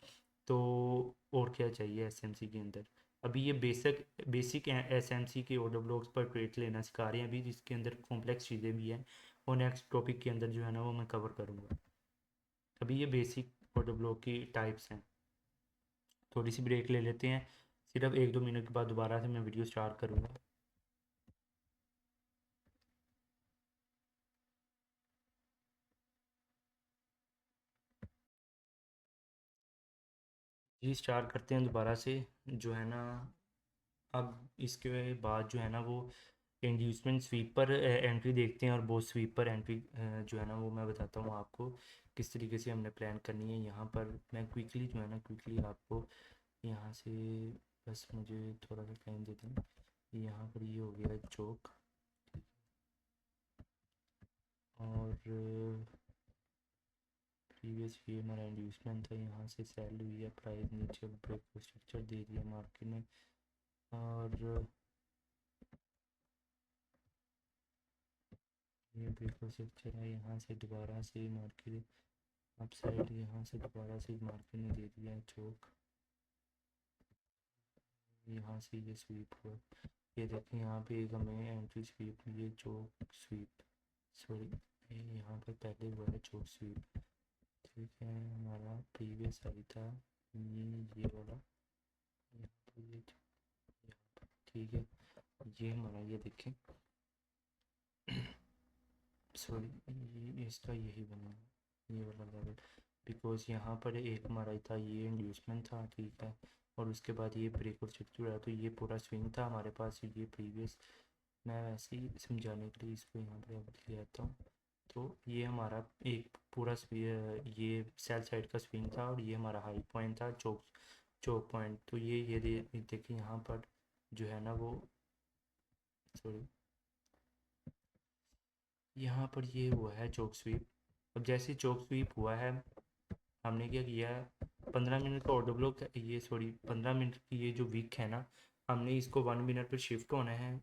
तो और क्या चाहिए एसएमसी के अंदर। अभी ये बेसिक एसएमसी के ऑर्डर ब्लॉक्स पर ट्रेड लेना सिखा रहे हैं अभी, जिसके अंदर कॉम्प्लेक्स चीज़ें भी हैं, और नेक्स्ट टॉपिक के अंदर जो है ना वो मैं कवर करूँगा। अभी ये बेसिक ऑर्डर ब्लॉक की टाइप्स हैं। थोड़ी सी ब्रेक ले लेते हैं, सिर्फ 1-2 मिनट के बाद दोबारा से मैं वीडियो स्टार्ट करूँगा। जी स्टार्ट करते हैं दोबारा से, जो है ना अब इसके बाद जो है ना वो इंड्यूसमेंट स्वीपर एंट्री देखते हैं, और बोथ स्वीपर एंट्री जो है ना वो मैं बताता हूँ आपको किस तरीके से हमने प्लान करनी है। यहाँ पर मैं क्विकली जो है ना क्विकली आपको यहाँ से, बस मुझे थोड़ा सा टाइम देते हैं। यहाँ पर ये हो गया चौक, और प्रीवियस ये हमारा इंड्यूसमेंट था, यहाँ से सेल हुई है, प्राइस नीचे ब्रेक स्ट्रक्चर दे दिया मार्केट ने, और ये ब्रेक स्ट्रक्चर है, यहाँ से दोबारा से मार्केट अप साइड, यहाँ से दोबारा से मार्केट ने दे दिया चौक, यहाँ से ये स्वीप हुआ। ये देखें यहाँ पे एक हमें एंट्री स्वीप, ये चौक स्वीप, सॉरी यहाँ पर पहले हुआ है चौक स्वीप। ठीक है, हमारा प्रीवियस आई था ये वाला, यहाँ पर ये यहाँ पर, ठीक है, ये हमारा ये देखें, सॉरी ये इसका यही बना ये वाला लेवल, बिकॉज यहाँ पर एक हमारा था ये इंड्यूसमेंट था। ठीक है, और उसके बाद ये ब्रेक और स्ट्रक्चर आया, तो ये पूरा स्विंग था हमारे पास, ये प्रीवियस, मैं वैसे ही समझाने के लिए इसको यहाँ पे अब ले आता हूँ। तो ये हमारा एक पूरा ये सेल साइड का स्विंग था, और ये हमारा हाई पॉइंट था, चौक चौक पॉइंट। तो ये देखिए यहाँ पर जो है ना वो, सॉरी यहाँ पर ये हुआ है चौक स्वीप। अब जैसे चौक स्वीप हुआ है, हमने क्या किया, 15 मिनट का ऑर्डर ब्लॉक, ये सॉरी 15 मिनट की ये जो वीक है ना, हमने इसको 1 मिनट पर शिफ्ट होना है।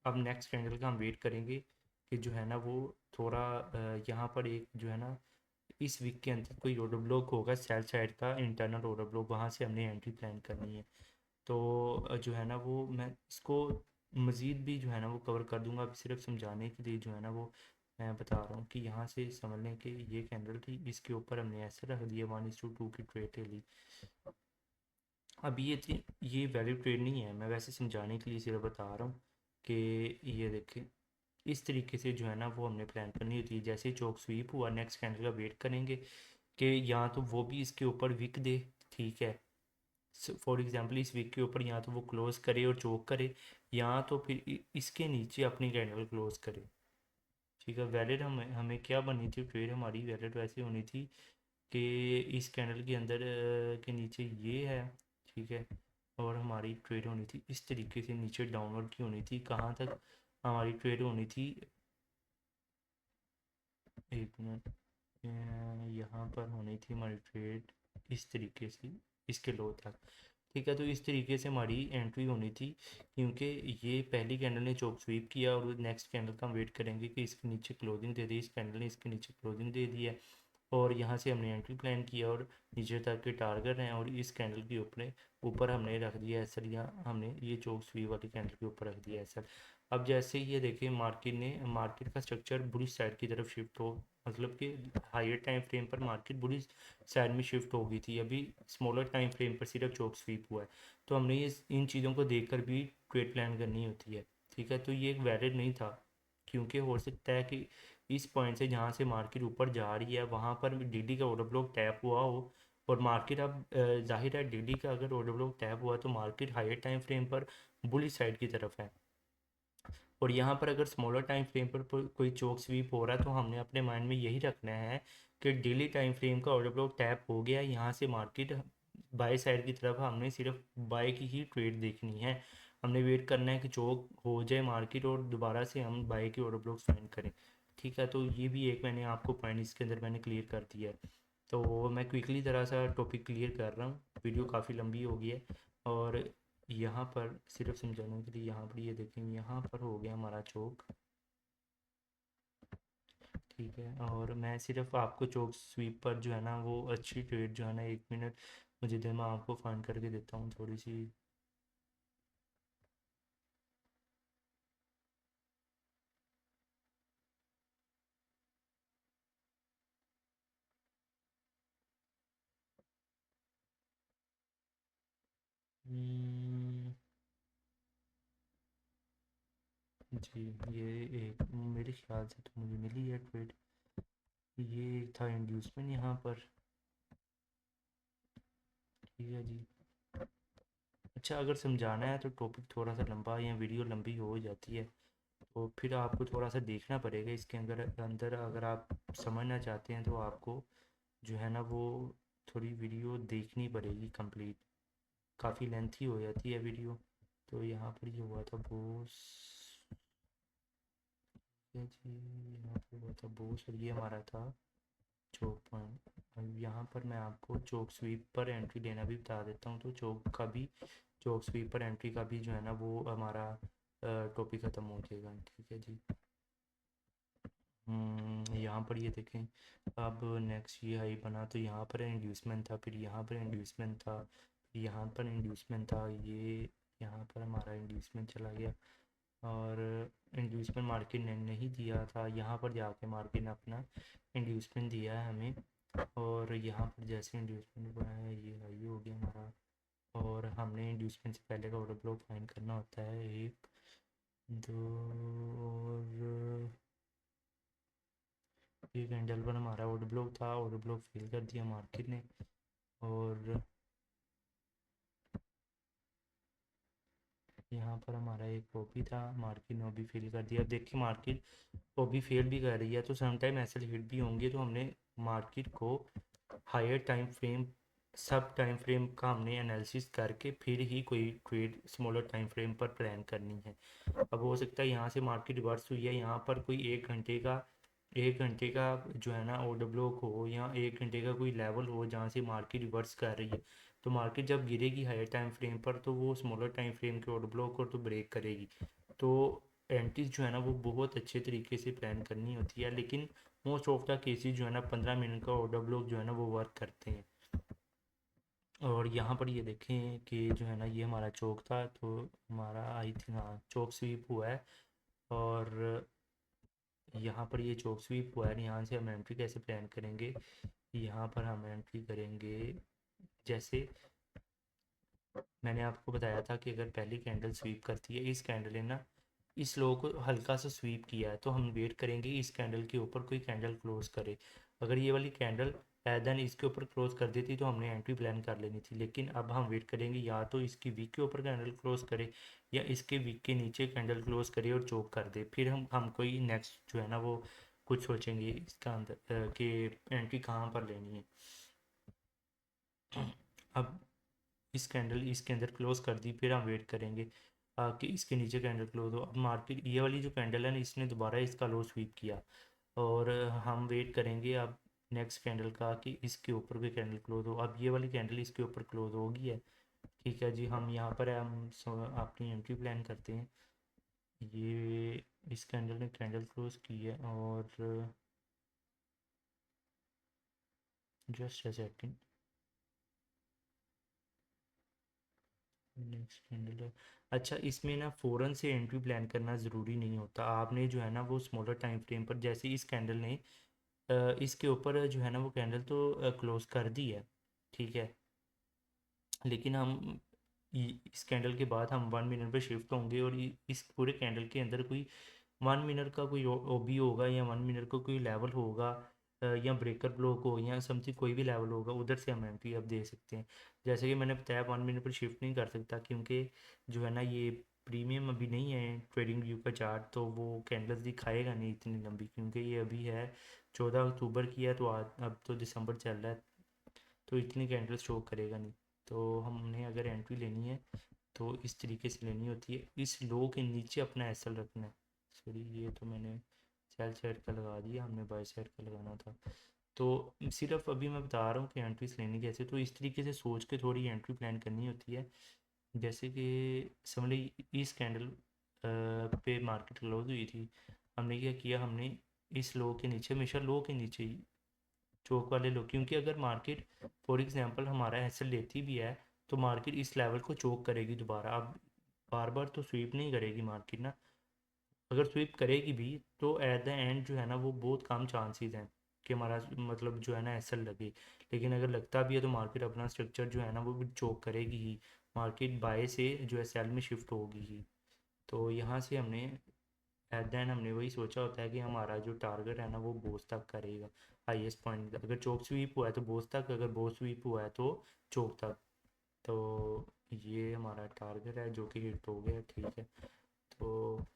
अब नेक्स्ट कैंडल का हम वेट करेंगे कि जो है ना वो थोड़ा यहाँ पर एक जो है ना इस वीक के अंदर कोई ऑर्डर ब्लॉक होगा सेल साइड का, इंटरनल ऑर्डर ब्लॉक, वहाँ से हमने एंट्री प्लान करनी है। तो जो है ना वो मैं इसको मज़ीद भी जो है ना वो कवर कर दूंगा, अभी सिर्फ समझाने के लिए जो है ना वो मैं बता रहा हूँ कि यहाँ से समझ लें कि ये कैंडल थी, इसके ऊपर हमने ऐसे रख दिया 1:2 की ट्रेड ले ली। अब ये थी, ये वैलिड ट्रेड नहीं है, मैं वैसे समझाने के लिए सिर्फ बता रहा हूँ कि ये देखें इस तरीके से जो है ना वो हमने प्लान करनी होती है। जैसे ही चौक स्वीप हुआ, नेक्स्ट कैंडल का वेट करेंगे कि यहाँ तो वो भी इसके ऊपर विक दे, ठीक है। फॉर एग्जांपल इस वीक के ऊपर यहाँ तो वो क्लोज करे और चोक करे, यहाँ तो फिर इसके नीचे अपनी कैंडल क्लोज करे, ठीक है। वैलिड हमें हमें क्या बननी थी ट्रेड, हमारी वैलिड वैसे होनी थी कि इस कैंडल के अंदर के नीचे ये है, ठीक है। और हमारी ट्रेड होनी थी इस तरीके से नीचे डाउनवर्ड की होनी थी, कहाँ तक हमारी ट्रेड होनी थी, एक मिनट, यहाँ पर होनी थी हमारी ट्रेड इस तरीके से इसके लो तक, ठीक है। तो इस तरीके से हमारी एंट्री होनी थी, क्योंकि ये पहली कैंडल ने चौक स्वीप किया और नेक्स्ट कैंडल का हम वेट करेंगे कि इसके नीचे क्लोजिंग दे दी, इस कैंडल ने इसके नीचे क्लोजिंग दे दी है, और यहाँ से हमने एंट्री प्लान किया और नीचे तक के टारगेट हैं, और इस कैंडल के ऊपर ऊपर हमने रख दिया एसएल, या हमने ये चौक स्वीप वाली कैंडल के ऊपर रख दिया एसएल। अब जैसे ही ये देखिए मार्केट का स्ट्रक्चर बुरी साइड की तरफ शिफ्ट हो, मतलब कि हायर टाइम फ्रेम पर मार्केट बुरी साइड में शिफ्ट हो गई थी, अभी स्मॉलर टाइम फ्रेम पर सिर्फ चौक स्वीप हुआ है, तो हमने ये इन चीज़ों को देखकर भी ट्रेड प्लान करनी होती है, ठीक है। तो ये एक वैलिड नहीं था, क्योंकि हो सकता है कि इस पॉइंट से जहाँ से मार्केट ऊपर जा रही है वहाँ पर डीडी का ऑर्डर ब्लॉक टैप हुआ हो, और मार्केट अब जाहिर है डीडी का अगर ऑर्डर ब्लॉक टैप हुआ तो मार्केट हायर टाइम फ्रेम पर बुलिश साइड की तरफ है, और यहाँ पर अगर स्मॉलर टाइम फ्रेम पर कोई चोक स्वीप हो रहा है तो हमने अपने माइंड में यही रखना है कि डेली टाइम फ्रेम का ऑर्डर ब्लॉक टैप हो गया, यहाँ से मार्केट बाय साइड की तरफ, हमने सिर्फ बाय की ही ट्रेड देखनी है। हमने वेट करना है कि चोक हो जाए मार्केट और दोबारा से हम बाय की ऑर्डर ब्लॉक फाइंड करें, ठीक है। तो ये भी एक मैंने आपको पॉइंट इसके अंदर मैंने क्लियर कर दिया है। तो मैं क्विकली तरह सा टॉपिक क्लियर कर रहा हूँ, वीडियो काफ़ी लंबी हो गई है। और यहाँ पर सिर्फ समझाने के लिए यहाँ पर ये देखें, यहाँ पर हो गया हमारा चौक, ठीक है। और मैं सिर्फ आपको चौक स्वीप पर जो है ना वो अच्छी ट्रेड जो है ना, 1 मिनट मुझे दे, मैं आपको फाइंड करके देता हूँ थोड़ी सी। हम्म, जी, ये एक मेरे ख्याल से तो मुझे मिली है ट्रेड, ये था इंड्यूसमेंट यहाँ पर, ठीक है जी। अच्छा, अगर समझाना है तो टॉपिक थोड़ा सा लंबा या वीडियो लंबी हो जाती है, तो फिर आपको थोड़ा सा देखना पड़ेगा इसके अंदर अंदर अगर आप समझना चाहते हैं तो आपको जो है ना वो थोड़ी वीडियो देखनी पड़ेगी कंप्लीट, काफ़ी लेंथी हो जाती है वीडियो। तो यहाँ पर ये हुआ था बोस, ये जी यहाँ पर हुआ था बोस, और ये हमारा था चौक पॉइंट। अब यहाँ पर मैं आपको चौक स्वीप पर एंट्री लेना भी बता देता हूँ, तो चौक का भी, चौक स्वीप पर एंट्री का भी जो है ना वो हमारा टॉपिक ख़त्म हो जाएगा, ठीक है जी। यहाँ पर ये देखें, अब नेक्स्ट ये हाई बना तो यहाँ पर इंड्यूसमेंट था, फिर यहाँ पर इंड्यूसमेंट था, फिर यहाँ पर इंड्यूसमेंट था, ये यहाँ पर हमारा इंड्यूसमेंट चला गया, और इंड्यूसमेंट मार्केट ने नहीं दिया था, यहाँ पर जाके मार्केट ने अपना इंड्यूसमेंट दिया है हमें, और यहाँ पर जैसे इंड्यूसमेंट हुआ है ये हाई हो गया हमारा, और हमने इंड्यूसमेंट से पहले का ऑर्डर ब्लॉक फाइंड करना होता है, 1 2, और ये कैंडल पर हमारा ऑर्डर ब्लॉक था, ऑर्डर ब्लॉक फेल कर दिया मार्केट ने, और यहाँ पर हमारा एक ओपी था, मार्केट ने भी फेल कर दिया। देखिए मार्केट ओपी फेल भी कर रही है तो समटाइम ऐसे हिट भी होंगे, तो हमने मार्केट को हायर टाइम फ्रेम, सब टाइम फ्रेम का हमने एनालिसिस करके फिर ही कोई ट्रेड स्मॉलर टाइम फ्रेम पर प्लान करनी है। अब हो सकता है यहाँ से मार्केट रिवर्स हुई है, यहाँ पर कोई 1 घंटे का एक घंटे का जो है ना ऑर्डर ब्लॉक हो या एक घंटे का कोई लेवल हो जहाँ से मार्केट रिवर्स कर रही है, तो मार्केट जब गिरेगी हायर टाइम फ्रेम पर तो वो स्मॉलर टाइम फ्रेम के ऑर्डर ब्लॉक को तो ब्रेक करेगी। तो एंट्रीज जो है ना वो बहुत अच्छे तरीके से प्लान करनी होती है, लेकिन मोस्ट ऑफ द केसेस जो है ना 15 मिनट का ऑर्डर ब्लॉक जो है ना वो वर्क करते हैं। और यहाँ पर ये देखें कि जो है ना ये हमारा चौक था, तो हमारा आई थिंक हाँ चौक स्वीप हुआ है। और यहाँ पर ये चौक स्वीप हुआ है, यहाँ से हम एंट्री कैसे प्लान करेंगे। यहाँ पर हम एंट्री करेंगे, जैसे मैंने आपको बताया था कि अगर पहली कैंडल स्वीप करती है, इस कैंडल ने ना इस लो को हल्का सा स्वीप किया है, तो हम वेट करेंगे इस कैंडल के ऊपर कोई कैंडल क्लोज करे। अगर ये वाली कैंडल देन इसके ऊपर क्लोज कर देती तो हमने एंट्री प्लान कर लेनी थी, लेकिन अब हम वेट करेंगे या तो इसकी वीक के ऊपर कैंडल क्लोज करे या इसके वीक के नीचे कैंडल क्लोज करे और चोक कर दे, फिर हम कोई नेक्स्ट जो है ना वो कुछ सोचेंगे इसका अंदर कि एंट्री कहाँ पर लेनी है। अब इस कैंडल इसके अंदर क्लोज कर दी, फिर हम वेट करेंगे कि इसके नीचे कैंडल क्लोज हो। अब मार्केट ये वाली जो कैंडल है ना इसने दोबारा इसका लो स्वीप किया, और हम वेट करेंगे अब नेक्स्ट कैंडल का कि इसके ऊपर भी कैंडल क्लोज हो। अब ये वाली कैंडल इसके ऊपर क्लोज होगी है। ठीक है जी, हम यहाँ पर अपनी एंट्री प्लान करते हैं। ये इस कैंडल ने कैंडल क्लोज की है, और just a second, next candle है। अच्छा, इसमें ना फ़ौरन से एंट्री प्लान करना ज़रूरी नहीं होता, आपने जो है ना वो स्मॉलर टाइम फ्रेम पर, जैसे इस कैंडल ने इसके ऊपर जो है ना वो कैंडल तो क्लोज कर दी है। ठीक है, लेकिन हम इस कैंडल के बाद हम 1 मिनट पे शिफ्ट होंगे, और इस पूरे कैंडल के अंदर कोई 1 मिनट का कोई ओबी होगा या 1 मिनट का कोई लेवल होगा, या ब्रेकर ब्लॉक हो या समथिंग कोई भी लेवल होगा, उधर से हम एंट्री अब दे सकते हैं। जैसे कि मैंने बताया 1 मिनट पर शिफ्ट नहीं कर सकता, क्योंकि जो है ना ये प्रीमियम अभी नहीं है ट्रेडिंग व्यू का चार्ट, तो वो कैंडल्स दिखाएगा नहीं इतनी लंबी, क्योंकि ये अभी है 14 अक्टूबर की है, तो आज अब तो दिसंबर चल रहा है, तो इतनी कैंडल्स शो करेगा नहीं। तो हमने अगर एंट्री लेनी है तो इस तरीके से लेनी होती है, इस लो के नीचे अपना एसएल रखना है। सॉरी, ये तो मैंने सेल साइड का लगा दिया, हमने बाय साइड का लगाना था। तो सिर्फ अभी मैं बता रहा हूँ कि एंट्रीज लेनी कैसे, तो इस तरीके से सोच के थोड़ी एंट्री प्लान करनी होती है। जैसे कि समझ लीजिए इस कैंडल पे मार्केट क्लोज हुई थी, हमने क्या किया, हमने इस लो के नीचे, हमेशा लो के नीचे ही चौक वाले लो, क्योंकि अगर मार्केट फॉर एग्जांपल हमारा एसएल लेती भी है तो मार्केट इस लेवल को चोक करेगी दोबारा। अब बार बार तो स्वीप नहीं करेगी मार्केट ना, अगर स्वीप करेगी भी तो एट द एंड जो है ना वो बहुत कम चांसेस हैं कि हमारा मतलब जो है ना एसएल लगे। लेकिन अगर लगता भी है तो मार्केट अपना स्ट्रक्चर जो है ना वो भी चोक करेगी ही, मार्केट बाय से जो है सेल में शिफ्ट होगी ही। तो यहाँ से हमने एट देन हमने वही सोचा होता है कि हमारा जो टारगेट है ना वो बोस तक करेगा, हाईएस्ट पॉइंट, अगर चौक स्वीप हुआ है तो बोस तक, अगर बोस स्वीप हुआ है तो चौक तक। तो ये हमारा टारगेट है जो कि हिट हो गया। ठीक है, तो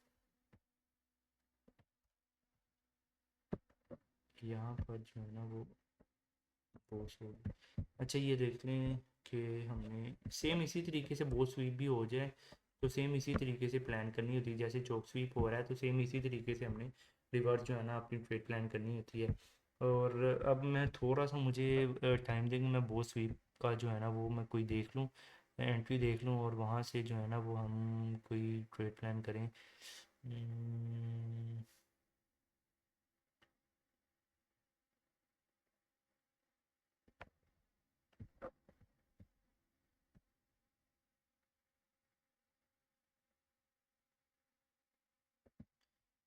यहाँ पर जो है ना वो बोस हो गया। अच्छा, ये देख लें कि हमने सेम इसी तरीके से बोस स्वीप भी हो जाए तो सेम इसी तरीके से प्लान करनी होती है, जैसे चौक स्वीप हो रहा है तो सेम इसी तरीके से हमने रिवर्स जो है ना अपनी ट्रेड प्लान करनी होती है। और अब मैं थोड़ा सा, मुझे टाइम देंगे, मैं बोस स्वीप का जो है ना वो मैं कोई देख लूँ, एंट्री देख लूँ, और वहाँ से जो है ना वो हम कोई ट्रेड प्लान करें। हम्म,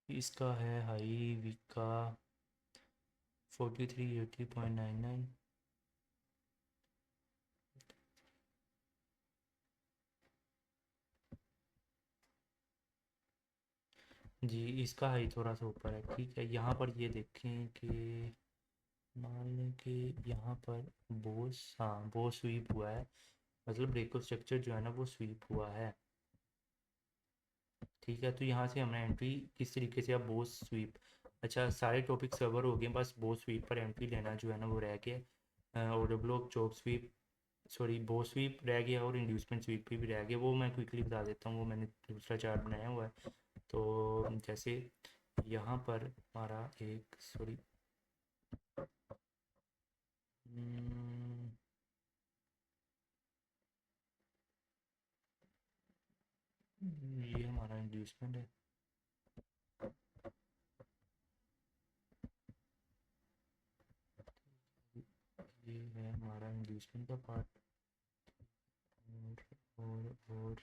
इसका है हाई वीक का 4380.99। जी, इसका हाई थोड़ा सा ऊपर है। ठीक है, यहाँ पर ये देखें कि मान लें कि यहाँ पर बोस, हाँ बोस स्वीप हुआ है, मतलब ब्रेकआउट स्ट्रक्चर जो है ना वो स्वीप हुआ है। ठीक है, तो यहाँ से हमने एंट्री किस तरीके से, अब बोस स्वीप, अच्छा सारे टॉपिक्स कवर हो गए, बस बोस स्वीप पर एंट्री लेना जो है ना वो रह गया। Order block, chop sweep, sorry BOS sweep रह गया, और इंड्यूसमेंट स्वीप भी रह गया, वो मैं क्विकली बता देता हूँ, वो मैंने दूसरा चार्ट बनाया हुआ है। तो जैसे यहाँ पर हमारा एक सॉरी ये हमारा इंड्यूसमेंट है। ये है हमारा इंड्यूसमेंट का पार्ट। और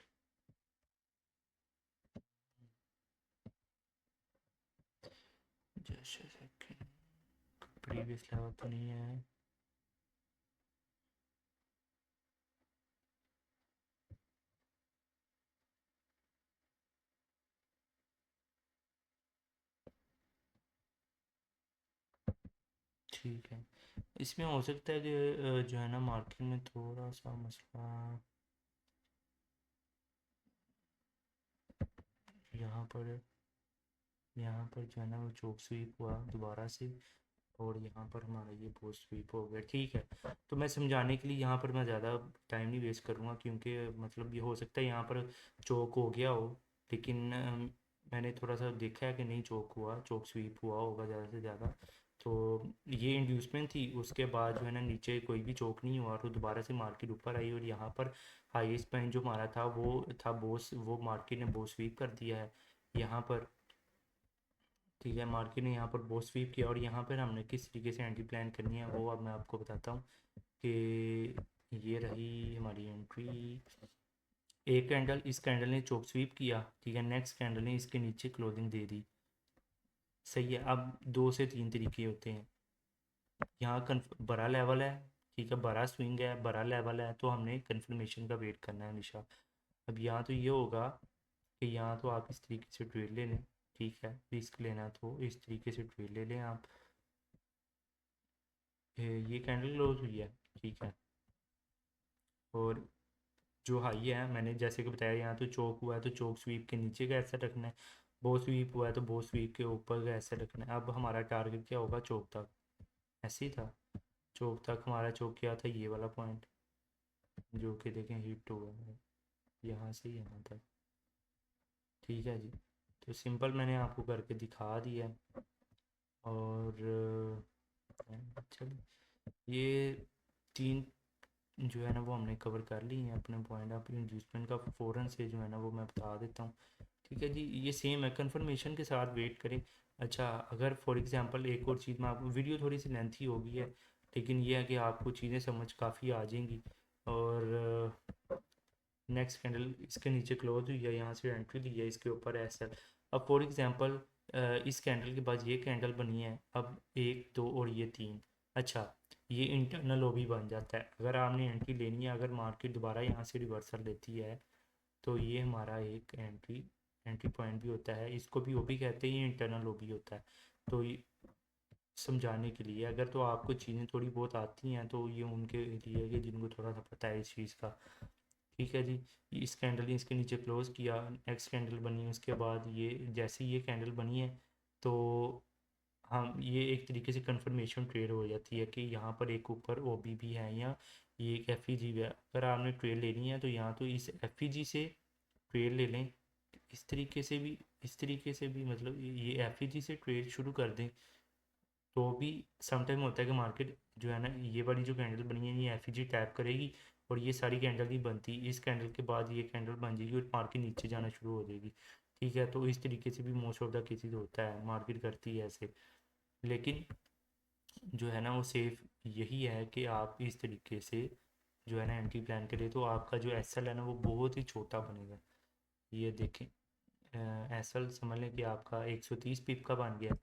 जैसे सेकंड प्रीवियस लेवल तो नहीं है। ठीक है, इसमें हो सकता है कि जो है ना मार्केट में थोड़ा सा मसला यहाँ पर यहाँ पर जो है ना वो चोक स्वीप हुआ दोबारा से, और यहाँ पर हमारा ये पोस्ट स्वीप हो गया। ठीक है, तो मैं समझाने के लिए यहाँ पर मैं ज़्यादा टाइम नहीं वेस्ट करूँगा, क्योंकि मतलब ये हो सकता है यहाँ पर चोक हो गया हो, लेकिन मैंने थोड़ा सा देखा है कि नहीं चोक हुआ, चोक स्वीप हुआ होगा ज़्यादा से ज़्यादा। तो ये इंड्यूसमेंट थी, उसके बाद जो है ना नीचे कोई भी चोक नहीं हुआ, तो दोबारा से मार्केट ऊपर आई, और यहाँ पर हाईएस्ट पॉइंट जो हमारा था वो था बोस, वो मार्केट ने बोस स्वीप कर दिया है यहाँ पर। ठीक है, मार्केट ने यहाँ पर बहुत स्वीप किया, और यहाँ पर हमने किस तरीके से एंट्री प्लान करनी है वो अब मैं आपको बताता हूँ कि ये रही हमारी एंट्री। एक कैंडल, इस कैंडल ने चोक स्वीप किया, ठीक है, नेक्स्ट कैंडल ने इसके नीचे क्लोजिंग दे दी। सही है, अब दो से तीन तरीके होते हैं। यहाँ बड़ा लेवल है, ठीक है, बड़ा स्विंग है, बड़ा लेवल है, तो हमने कन्फर्मेशन का वेट करना है हमेशा। अब यहाँ तो ये होगा कि यहाँ तो आप इस तरीके से ट्रेड ले लें, ठीक है, रिस्क लेना तो इस तरीके से ट्रेड ले लें आप। ये कैंडल क्लोज हुई है, ठीक है, और जो हाई है मैंने जैसे कि बताया, यहाँ तो चोक हुआ है तो चोक स्वीप के नीचे का ऐसा रखना है, बो स्वीप हुआ है तो बो स्वीप के ऊपर का ऐसा रखना है। अब हमारा टारगेट क्या होगा, चोक तक, ऐसे ही था, चोक तक हमारा चोक क्या था, ये वाला पॉइंट जो कि देखें हिट हुआ है यहाँ से यहाँ तक। ठीक है जी, तो सिंपल मैंने आपको करके दिखा दिया। और चलिए, ये तीन जो है ना वो हमने कवर कर ली हैं अपने पॉइंट ऑफ इंड्यूसमेंट का, फ़ौरन से जो है ना वो मैं बता देता हूँ। ठीक है जी, ये सेम है, कंफर्मेशन के साथ वेट करें। अच्छा, अगर फॉर एग्जांपल एक और चीज़, मैं आपको, वीडियो थोड़ी सी लेंथी हो गई है, लेकिन ये है कि आपको चीज़ें समझ काफ़ी आ जाएंगी। और नेक्स्ट कैंडल इसके नीचे क्लोज हुई है, यहाँ से एंट्री ली है, इसके ऊपर एस एल। अब फॉर एग्जांपल इस कैंडल के बाद ये कैंडल बनी है, अब एक दो और ये तीन। अच्छा, ये इंटरनल ओ भी बन जाता है, अगर आपने एंट्री लेनी है, अगर मार्केट दोबारा यहाँ से रिवर्सल लेती है तो ये हमारा एक एंट्री पॉइंट भी होता है, इसको भी ओ भी कहते हैं, ये इंटरनल ओ भी होता है। तो ये समझाने के लिए, अगर तो आपको चीज़ें थोड़ी बहुत आती हैं तो ये उनके लिए कि जिनको थोड़ा सा पता है इस चीज़ का। ठीक है जी, इस कैंडल ने इसके नीचे क्लोज किया, नेक्स्ट कैंडल बनी, उसके बाद ये जैसे ये कैंडल बनी है तो हम ये एक तरीके से कंफर्मेशन ट्रेड हो जाती है कि यहाँ पर एक ऊपर ओ भी है, या ये एक एफ ई जी है। अगर आपने ट्रेड लेनी है तो यहाँ तो इस एफ ई जी से ट्रेड ले लें, इस तरीके से भी, इस तरीके से भी, मतलब ये एफ ई जी से ट्रेड शुरू कर दें तो भी समटाइम होता है कि मार्केट जो है ना, ये वाली जो कैंडल बनी है ये एफ ई जी टैप करेगी, और ये सारी कैंडल नहीं बनती, इस कैंडल के बाद ये कैंडल बन जाएगी और मार्केट नीचे जाना शुरू हो जाएगी। ठीक है, तो इस तरीके से भी मोस्ट ऑफ द केसेस होता है, मार्केट करती है ऐसे। लेकिन जो है ना वो सेफ यही है कि आप इस तरीके से जो है ना एंट्री प्लान करें, तो आपका जो एस एल है ना वो बहुत ही छोटा बनेगा। ये देखें, एस एल समझ लें कि आपका 130 पिप का बन गया,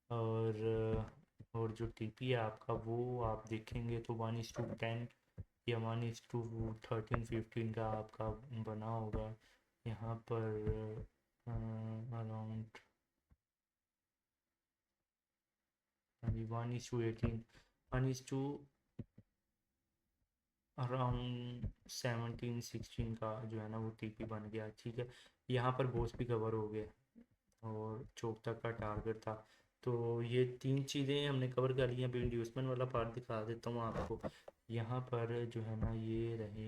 और जो टी पी है आपका वो आप देखेंगे तो 1:10 या 1:13-15 का आपका बना होगा यहाँ पर, अराउंड 1:18, 1 अराउंड 17-16 का जो है ना वो टीपी बन गया। ठीक है, यहाँ पर बोस भी कवर हो गया, और चौक तक का टारगेट था। तो ये तीन चीज़ें हमने कवर कर ली हैं। अभी इंड्यूसमेंट वाला पार्ट दिखा देता हूँ आपको। यहाँ पर जो है ना ये रहे,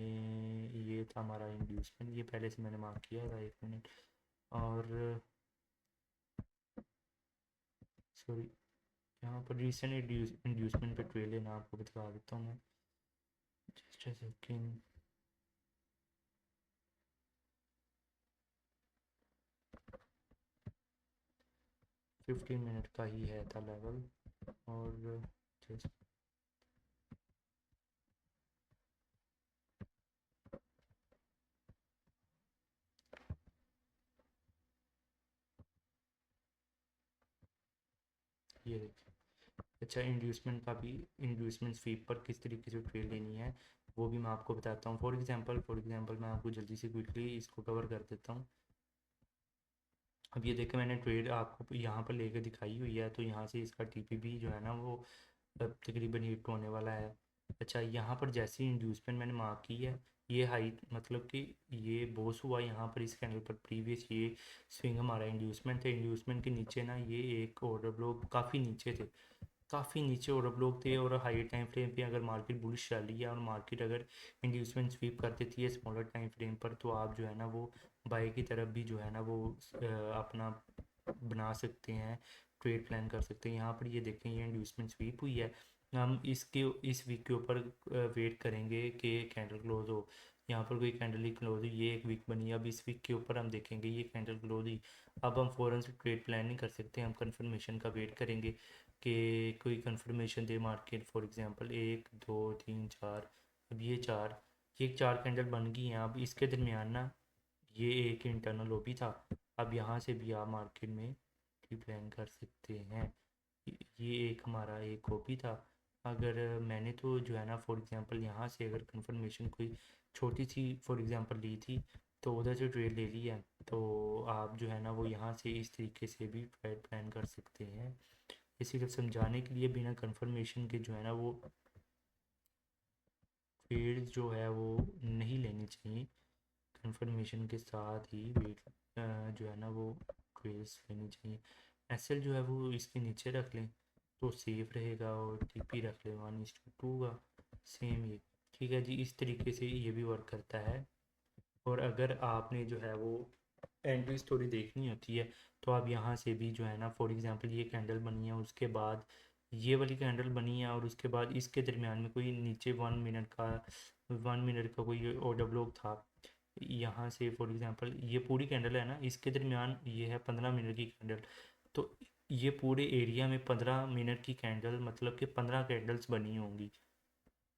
ये था हमारा इंड्यूसमेंट, ये पहले से मैंने मार्क किया था, 1 मिनट। और सॉरी, यहाँ पर रिसेंट इंड्यूसमेंट पे ट्रेल लेना आपको बता देता हूँ मैं। Just a second. 15 मिनट का ही है था लेवल। और जस्ट ये देखिए। अच्छा, इंड्यूसमेंट का भी, इंड्यूसमेंट स्वीप पर किस तरीके से ट्रेड लेनी है वो भी मैं आपको बताता हूँ। फॉर एग्जांपल मैं आपको जल्दी से क्विकली इसको कवर कर देता हूँ। अब ये देखें, मैंने ट्रेड आपको यहाँ पर लेकर दिखाई हुई है, तो यहाँ से इसका टीपीबी जो है ना वो तकरीबन हिट होने वाला है। अच्छा, यहाँ पर जैसी इंड्यूसमेंट मैंने मार्क की है, ये हाइट मतलब कि ये बॉस हुआ यहाँ पर इस कैंडल पर। प्रीवियस ये स्विंग हमारा इंड्यूसमेंट थे, इंड्यूसमेंट के नीचे ना ये एक ऑर्डर ब्लॉक काफ़ी नीचे थे, काफ़ी नीचे ऑर्डर ब्लॉक थे। और हाई टाइम फ्रेम पे अगर मार्केट बुलिश चल रही है और मार्केट अगर इंड्यूसमेंट स्वीप कर देती है स्मॉलर टाइम फ्रेम पर, तो आप जो है ना वो बाई की तरफ भी जो है ना वो अपना बना सकते हैं, ट्रेड प्लान कर सकते हैं। यहाँ पर ये देखें, ये इंड्यूसमेंट स्वीप हुई है। हम इसके इस वीक के ऊपर वेट करेंगे कि कैंडल क्लोज हो। यहाँ पर कोई कैंडल ही क्लोज हुई, ये एक वीक बनी। अब इस वीक के ऊपर हम देखेंगे ये कैंडल क्लोज हुई। अब हम फ़ौरन से ट्रेड प्लान नहीं कर सकते, हम कंफर्मेशन का वेट करेंगे कि कोई confirmation they market. For example 1 2 3 4, अब ये चार कैंडल बन गई हैं। अब इसके दरमियान ना ये एक इंटरनल ओपी था। अब यहाँ से भी आप मार्केट में भी प्लान कर सकते हैं। ये एक हमारा एक ओपी था। अगर मैंने तो जो है ना फॉर एग्जांपल यहाँ से अगर कंफर्मेशन कोई छोटी सी फॉर एग्जांपल ली थी, तो उधर से ट्रेड ले ली है, तो आप जो है ना वो यहाँ से इस तरीके से भी ट्रेड प्लान कर सकते हैं। ये सिर्फ समझाने के लिए, बिना कंफर्मेशन के जो है ना वो ट्रेड जो है वो नहीं लेनी चाहिए। कंफर्मेशन के साथ ही वेट जो है ना वो ट्रेड्स लेनी चाहिए। एसएल जो है वो इसके नीचे रख लें तो सेफ रहेगा, और टीपी रख लें 1:2 का, सेम ये। ठीक है जी, इस तरीके से ये भी वर्क करता है। और अगर आपने जो है वो एंट्री स्टोरी देखनी होती है, तो आप यहाँ से भी जो है ना फॉर एग्जांपल ये कैंडल बनी है, उसके बाद ये वाली कैंडल बनी है, और उसके बाद इसके दरमियान में कोई नीचे 1 मिनट का कोई ऑर्डर ब्लॉक था। यहाँ से फॉर एग्जांपल ये पूरी कैंडल है ना, इसके दरमियान ये है 15 मिनट की कैंडल। तो ये पूरे एरिया में 15 मिनट की कैंडल मतलब कि 15 कैंडल्स बनी होंगी।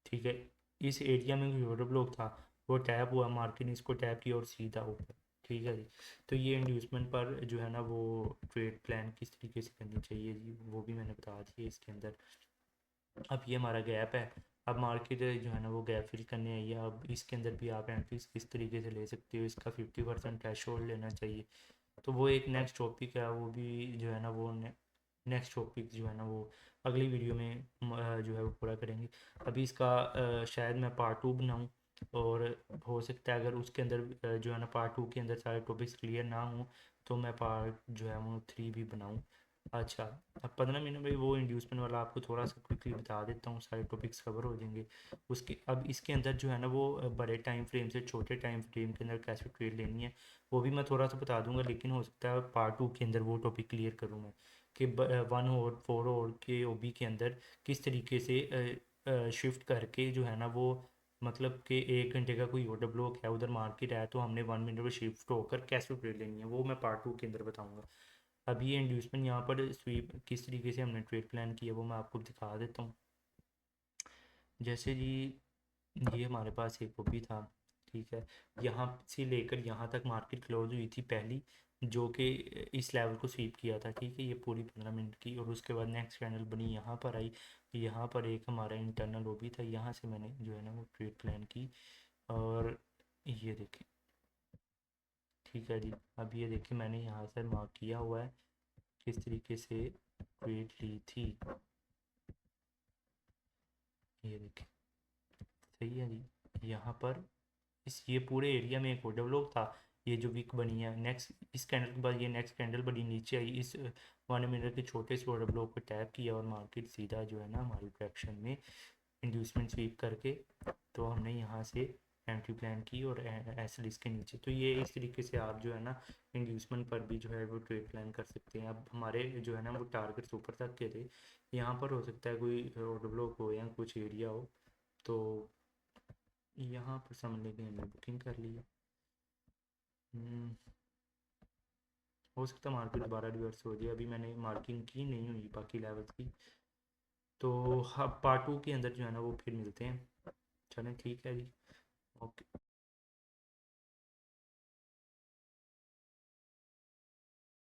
ठीक है, इस एरिया में कोई ऑर्डर ब्लॉक था, वो टैप हुआ, मार्केट ने इसको टैप किया और सीधा ऊपर। ठीक है जी। तो ये इंड्यूसमेंट पर जो है ना वो ट्रेड प्लान किस तरीके से करनी चाहिए जी, वो भी मैंने बता दिया इसके अंदर। अब ये हमारा गैप है। अब मार्केट जो है ना वो गैप फिल करने आई है। अब इसके अंदर भी आप एंट्रीज किस तरीके से ले सकते हो, इसका 50% थ्रेश होल्ड लेना चाहिए। तो वो एक नेक्स्ट टॉपिक है, वो भी जो है ना वो नेक्स्ट टॉपिक जो है ना वो अगली वीडियो में जो है वो पूरा करेंगे। अभी इसका शायद मैं पार्ट 2 बनाऊँ, और हो सकता है अगर उसके अंदर जो है ना पार्ट 2 के अंदर सारे टॉपिक्स क्लियर ना हों, तो मैं पार्ट जो है वो 3 भी बनाऊँ। अच्छा, अब 15 मिनट में वो इंड्यूसमेंट वाला आपको थोड़ा सा क्विकली बता देता हूँ, सारे टॉपिक्स कवर हो जाएंगे उसके। अब इसके अंदर जो है ना वो बड़े टाइम फ्रेम से छोटे टाइम फ्रेम के अंदर कैसे ट्रेड लेनी है वो भी मैं थोड़ा सा बता दूंगा, लेकिन हो सकता है पार्ट 2 के अंदर वो टॉपिक क्लियर करूँ मैं कि 1 और 4 और के ओबी के अंदर किस तरीके से शिफ्ट करके जो है ना वो मतलब कि 1 घंटे का कोई ऑर्डर ब्लॉक है, उधर मार्केट है, तो हमने 1 मिनट में शिफ्ट होकर कैसे ट्रेड लेनी है, वो मैं पार्ट 2 के अंदर बताऊँगा। अभी ये इंड्यूसमेंट यहाँ पर स्वीप किस तरीके से हमने ट्रेड प्लान किया वो मैं आपको दिखा देता हूँ। जैसे जी, ये हमारे पास एक ओपी था। ठीक है, यहाँ से लेकर यहाँ तक मार्केट क्लोज हुई थी पहली, जो कि इस लेवल को स्वीप किया था। ठीक है, ये पूरी 15 मिनट की, और उसके बाद नेक्स्ट कैंडल बनी यहाँ पर आई। यहाँ पर एक हमारा इंटरनल ओपी था, यहाँ से मैंने जो है ना वो ट्रेड प्लान की, और ये देखें। ठीक है जी, अब ये देखिए मैंने यहाँ से मार्क किया हुआ है किस तरीके से ट्रेड ली थी, ये देखिए। सही है जी, यहाँ पर इस ये पूरे एरिया में एक ऑर्डर ब्लॉक था। ये जो वीक बनी है, नेक्स्ट इस कैंडल के बाद ये नेक्स्ट कैंडल बड़ी नीचे आई, इस 1 मिनट के छोटे से ऑर्डर ब्लॉक को टैप किया, और मार्केट सीधा जो है ना हमारी डायरेक्शन में इंड्यूसमेंट स्वीप करके, तो हमने यहाँ से एंट्री प्लान की और एसएल इसके नीचे। तो ये इस तरीके से आप जो है ना इंड्यूसमेंट पर भी जो है वो ट्रेड प्लान कर सकते हैं। अब हमारे जो है ना वो टारगेट्स ऊपर तक के थे, यहाँ पर हो सकता है कोई ऑर्डर ब्लॉक हो या कुछ एरिया हो, तो यहाँ पर समझ लें कि हमने बुकिंग कर ली है। हो सकता है मार्केट दोबारा रिवर्स हो जाए, अभी मैंने मार्किंग की नहीं हुई बाकी लेवल्स की। तो हाँ, पार्ट 2 के अंदर जो है ना वो फिर मिलते हैं। चलें ठीक है जी, ओके।